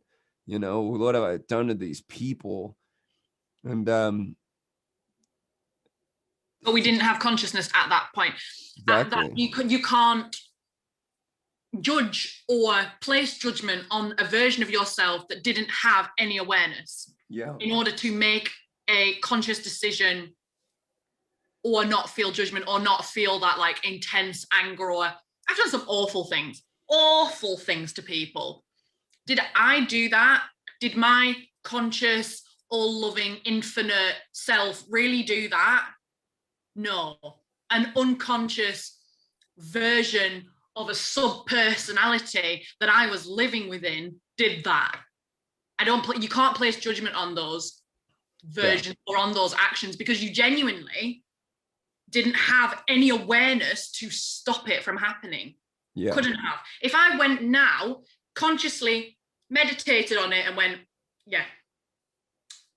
You know, what have I done to these people? And But we didn't have consciousness at that point. At that, exactly. you can't judge or place judgment on a version of yourself that didn't have any awareness Yeah. in order to make a conscious decision or not feel judgment or not feel that like intense anger. Or I've done some awful things to people. Did I do that? Did my conscious, all loving, infinite self really do that? No. An unconscious version of a sub personality that I was living within did that. You can't place judgment on those versions or on those actions because you genuinely didn't have any awareness to stop it from happening. Yeah. Couldn't have. If I went now, consciously meditated on it and went, yeah,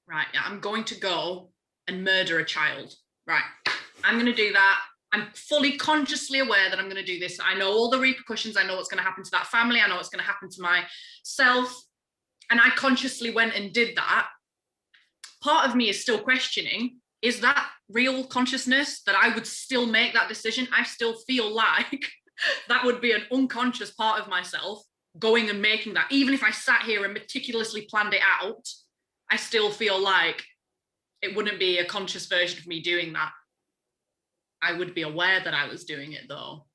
right, I'm going to go and murder a child. Right, I'm going to do that. I'm fully consciously aware that I'm going to do this. I know all the repercussions. I know what's going to happen to that family. I know what's going to happen to myself. And I consciously went and did that. Part of me is still questioning, is that real consciousness that I would still make that decision? I still feel like that would be an unconscious part of myself going and making that. Even if I sat here and meticulously planned it out, I still feel like it wouldn't be a conscious version of me doing that. I would be aware that I was doing it though.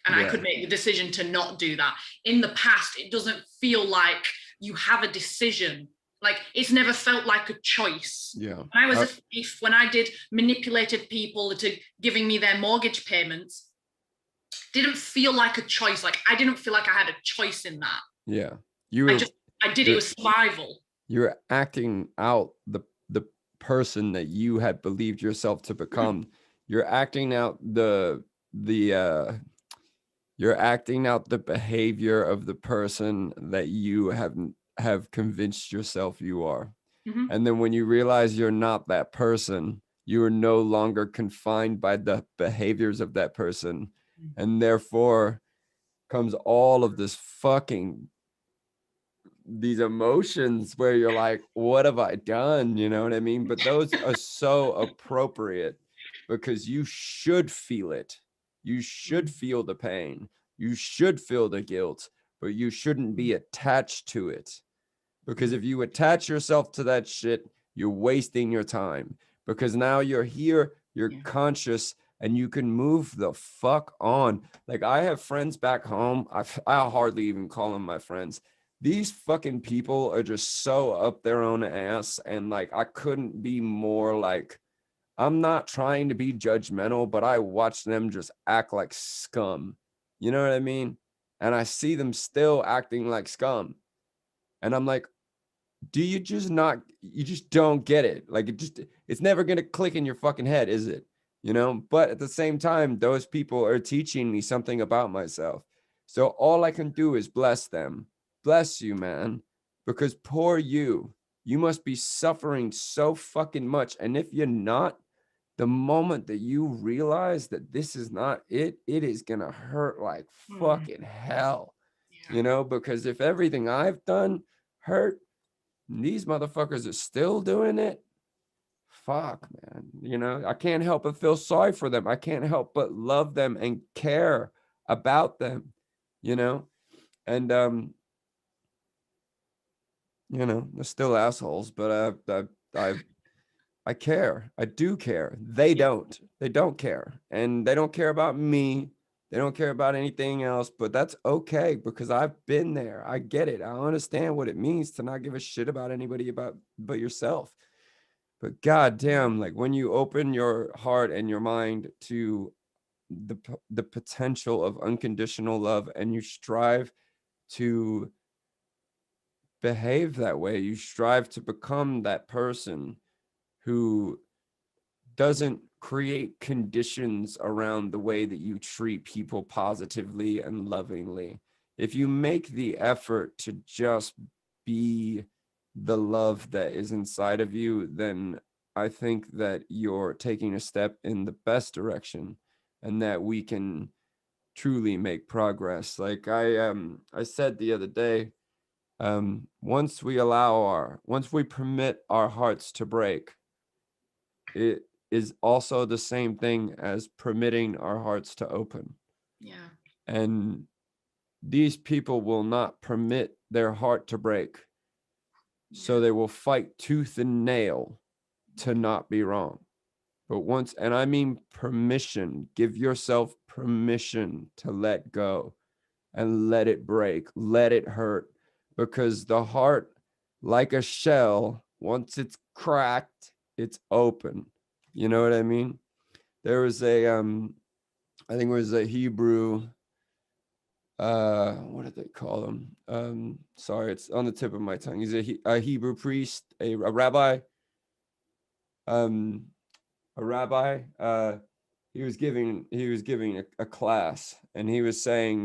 And I could make the decision to not do that. In the past, it doesn't feel like you have a decision. Like it's never felt like a choice. Yeah. When I was a thief, when I did manipulated people to giving me their mortgage payments, didn't feel like a choice. Like I didn't feel like I had a choice in that. Yeah. I did it with survival. You're acting out the person that you had believed yourself to become. You're acting out you're acting out the behavior of the person that you have convinced yourself you are. Mm-hmm. And then when you realize you're not that person, you are no longer confined by the behaviors of that person. And therefore comes all of this fucking these emotions where you're like, what have I done? You know what I mean? But those are so appropriate because you should feel it. You should feel the pain. You should feel the guilt, but you shouldn't be attached to it. Because if you attach yourself to that shit, you're wasting your time. Because now you're here, you're conscious, and you can move the fuck on. Like I have friends back home. I hardly even call them my friends. These fucking people are just so up their own ass. And like, I couldn't be more like, I'm not trying to be judgmental, but I watch them just act like scum. You know what I mean? And I see them still acting like scum. And I'm like, you just don't get it. Like it's never going to click in your fucking head, is it? You know, but at the same time, those people are teaching me something about myself. So all I can do is bless them. Bless you, man, because poor you must be suffering so fucking much. And if you're not, the moment that you realize that this is not it, it is going to hurt like fucking hell, you know, because if everything I've done hurt, these motherfuckers are still doing it. Fuck, man. You know, I can't help but feel sorry for them. I can't help but love them and care about them, you know? And you know, they're still assholes, but I care. I do care. They don't. They don't care. And they don't care about me. They don't care about anything else, but that's okay because I've been there. I get it. I understand what it means to not give a shit about anybody but yourself. But goddamn, like when you open your heart and your mind to the potential of unconditional love and you strive to behave that way, you strive to become that person who doesn't create conditions around the way that you treat people positively and lovingly. If you make the effort to just be the love that is inside of you, then I think that you're taking a step in the best direction, and that we can truly make progress. Like I said the other day, once we permit our hearts to break, it is also the same thing as permitting our hearts to open. Yeah. And these people will not permit their heart to break. So they will fight tooth and nail to not be wrong. But once, and I mean permission, give yourself permission to let go and let it break, let it hurt, because the heart, like a shell, once it's cracked, it's open. You know what I mean? There was I think it was a Hebrew, what did they call him? Sorry, it's on the tip of my tongue. He's a Hebrew priest, a rabbi. Um, a rabbi. He was giving a class, and he was saying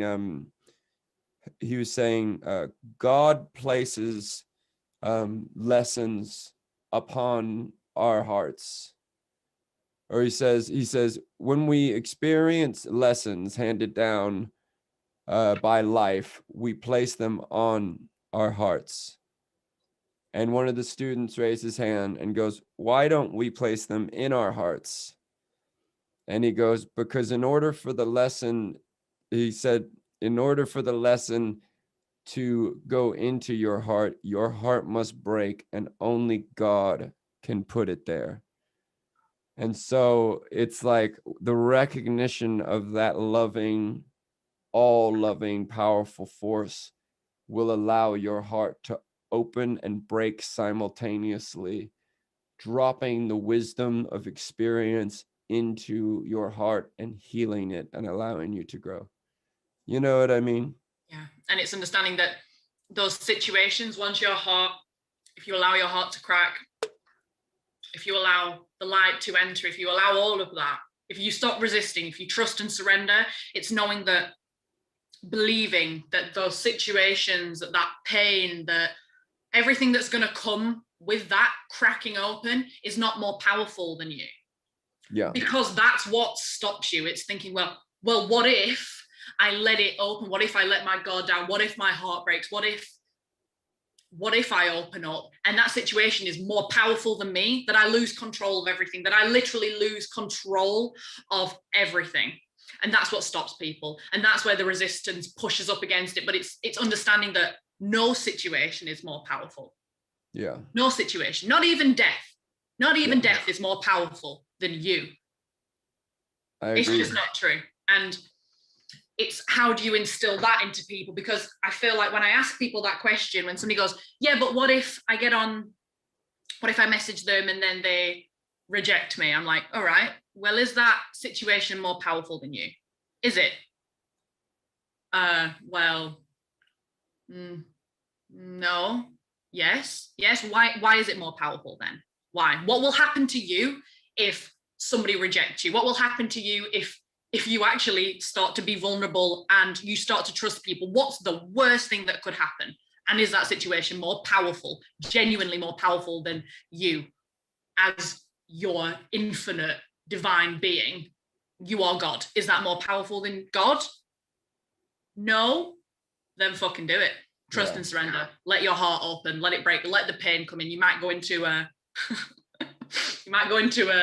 God places lessons upon our hearts. Or he says when we experience lessons handed down by life, we place them on our hearts. And one of the students raised his hand and goes, "Why don't we place them in our hearts?" And he goes, "Because in order for the lesson," he said, "in order for the lesson to go into your heart must break, and only God can put it there." And so it's like the recognition of that loving, all loving, powerful force will allow your heart to open and break simultaneously, dropping the wisdom of experience into your heart and healing it and allowing you to grow. You know what I mean? Yeah. And it's understanding that those situations, once your heart, if you allow your heart to crack, if you allow the light to enter, if you allow all of that, if you stop resisting, if you trust and surrender, it's knowing that, believing that those situations, that pain, that everything that's going to come with that cracking open is not more powerful than you. Yeah. Because that's what stops you. It's thinking, well, what if I let it open? What if I let my guard down? What if my heart breaks? What if I open up and that situation is more powerful than me, that I lose control of everything, that I literally lose control of everything? And that's what stops people. And that's where the resistance pushes up against it. But it's understanding that no situation is more powerful. Yeah. No situation, not even death. Not even death is more powerful than you. It's just not true. And it's how do you instill that into people? Because I feel like when I ask people that question, when somebody goes, yeah, but what if I message them and then they reject me? I'm like, all right, well, is that situation more powerful than you? Is it? No. Yes. Why is it more powerful then? Why? What will happen to you if somebody rejects you? What will happen to you if you actually start to be vulnerable and you start to trust people? What's the worst thing that could happen? And is that situation more powerful, genuinely more powerful than you as your infinite divine being? You are God. Is that more powerful than God? No. Then fucking do it. Trust and surrender. Let your heart open. Let it break. Let the pain come in. You might go into a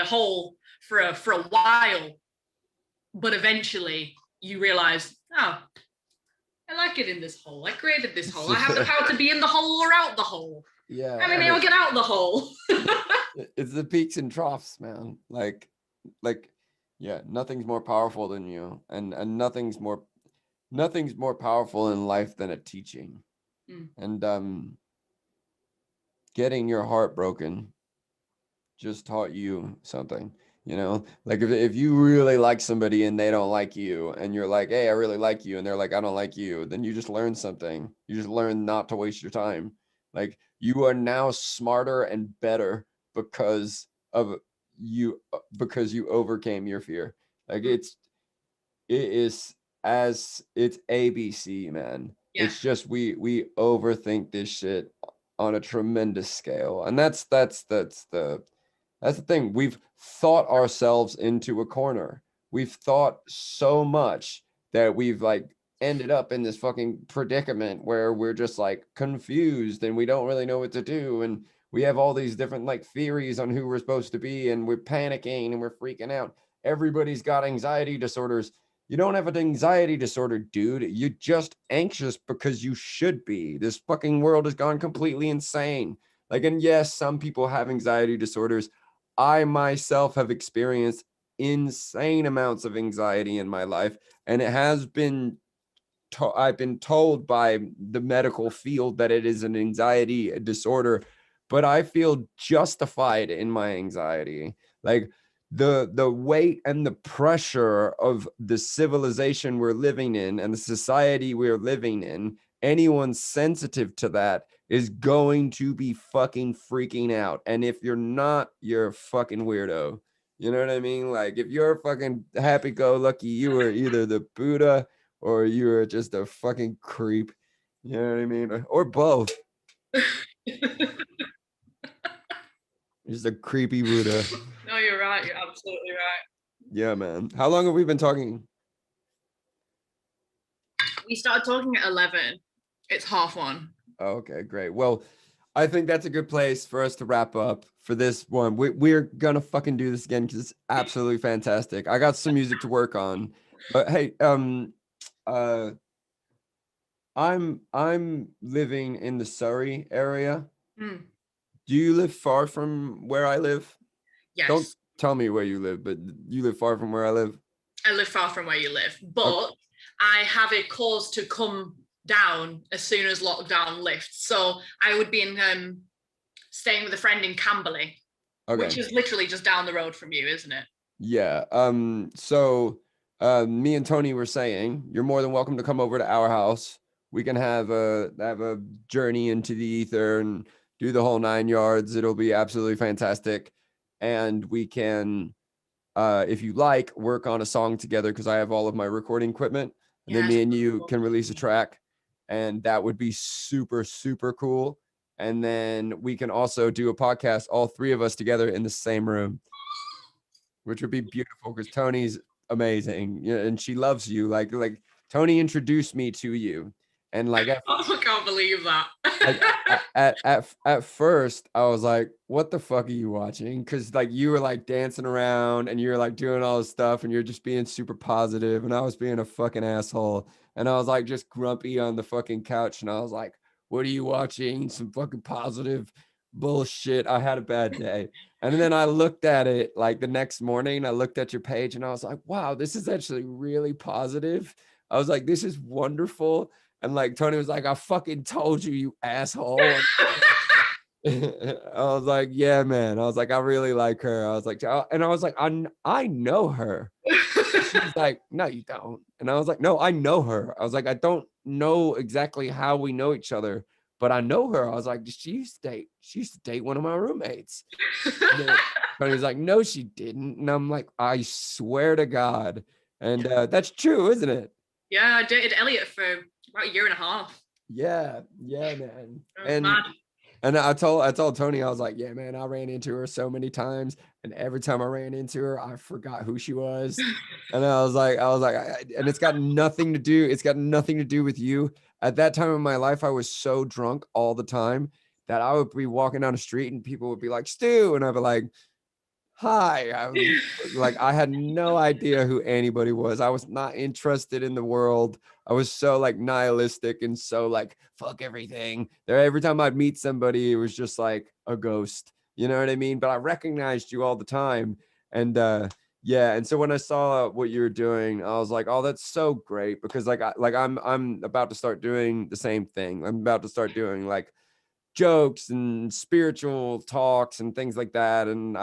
hole for a while, but eventually you realize, oh, I like it in this hole. I created this hole. I have the power to be in the hole or out the hole. Yeah. And maybe I'll get out the hole. It's the peaks and troughs, man. Like, yeah, nothing's more powerful than you, and nothing's more powerful in life than a teaching. And getting your heart broken just taught you something. You know, like if you really like somebody and they don't like you, and you're like, hey, I really like you, and they're like, I don't like you, then you just learn something. You just learn not to waste your time. Like, you are now smarter and better because of you because you overcame your fear. Like it is it's ABC, man. Yeah. It's just we overthink this shit on a tremendous scale. And that's the thing. We've thought ourselves into a corner. We've thought so much that we've like ended up in this fucking predicament where we're just like confused and we don't really know what to do. And we have all these different like theories on who we're supposed to be, and we're panicking and we're freaking out. Everybody's got anxiety disorders. You don't have an anxiety disorder, dude. You're just anxious because you should be. This fucking world has gone completely insane. Like, and yes, some people have anxiety disorders. I myself have experienced insane amounts of anxiety in my life, and it has been I've been told by the medical field that it is an anxiety disorder, but I feel justified in my anxiety. Like the weight and the pressure of the civilization we're living in and the society we're living in, anyone sensitive to that is going to be fucking freaking out. And if you're not, you're a fucking weirdo. You know what I mean? Like if you're fucking happy go lucky, you are either the Buddha or you're just a fucking creep. You know what I mean? Or both. Just a creepy Buddha. No, you're right. You're absolutely right. Yeah, man. How long have we been talking? We started talking at 11. It's 1:30. Oh, okay, great. Well, I think that's a good place for us to wrap up for this one. We're gonna fucking do this again because it's absolutely fantastic. I got some music to work on, but hey, uh, I'm living in the Surrey area. Mm. Do you live far from where I live? Don't Yes. tell me where you live, but you live far from where I live. I live far from where you live, Okay. but I have a cause to come down as soon as lockdown lifts. So I would be in staying with a friend in Camberley, which Okay. is literally just down the road from you, isn't it? Yeah. So me and Tony were saying you're more than welcome to come over to our house. We can have a journey into the ether and do the whole 9 yards. It'll be absolutely fantastic. And we can if you like, work on a song together because I have all of my recording equipment. And then Yes. me and you can release a track. And that would be super, super cool. And then we can also do a podcast, all three of us together in the same room, which would be beautiful because Tony's amazing. Yeah, and she loves you. Like Tony introduced me to you. And like Oh, I can't believe that. like at first I was like, what the fuck are you watching? Because like you were like dancing around and you're like doing all this stuff and you're just being super positive and I was being a fucking asshole and I was like just grumpy on the fucking couch and I was like, what are you watching? Some fucking positive bullshit. I had a bad day. And then I looked at it like the next morning, I looked at your page and I was like, wow, this is actually really positive. I was like, this is wonderful. And like Tony was like, I fucking told you, you asshole. I was like, yeah, man. I was like, I really like her. I was like, and I was like, I know her. She was like, no, you don't. And I was like, no, I know her. I was like, I don't know exactly how we know each other, but I know her. I was like, she used to date one of my roommates. And then Tony was like, no, she didn't. And I'm like, I swear to God. And that's true, isn't it? Yeah, I dated Elliot for about a year and a half. Yeah, yeah, man. It was mad. And I told Tony, I was like, yeah, man, I ran into her so many times, and every time I ran into her, I forgot who she was. And and it's got nothing to do with you. At that time in my life, I was so drunk all the time that I would be walking down the street and people would be like, Stu, and I'd be like, hi. I had no idea who anybody was. I was not interested in the world. I was so like nihilistic and so like fuck everything. There every time I'd meet somebody, it was just like a ghost. You know what I mean? But I recognized you all the time. And yeah, and so when I saw what you were doing, I was like, oh, that's so great because I'm about to start doing the same thing. I'm about to start doing like jokes and spiritual talks and things like that. And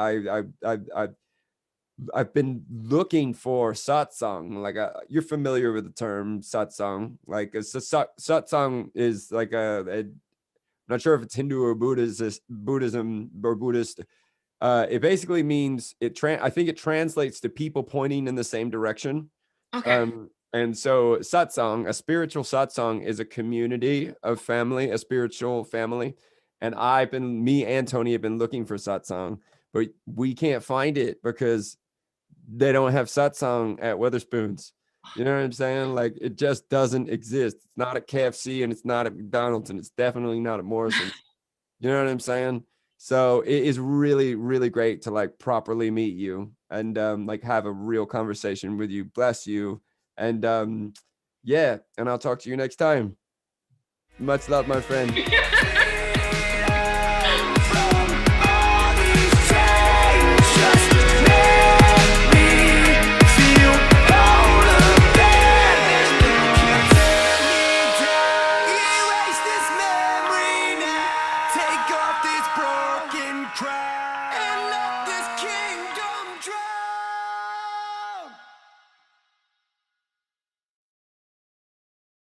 I've been looking for satsang. Like you're familiar with the term satsang. Like satsang is like not sure if it's Hindu or Buddhism or Buddhist. It basically means I think it translates to people pointing in the same direction. Okay. And so satsang, a spiritual satsang, is a community of family, a spiritual family. And me and Tony have been looking for satsang, but we can't find it because they don't have satsang at Weatherspoons. You know what I'm saying? Like, it just doesn't exist. It's not at KFC and it's not at McDonald's and it's definitely not at Morrison's. You know what I'm saying? So it is really, really great to like properly meet you and like have a real conversation with you. Bless you. And yeah, and I'll talk to you next time. Much love, my friend.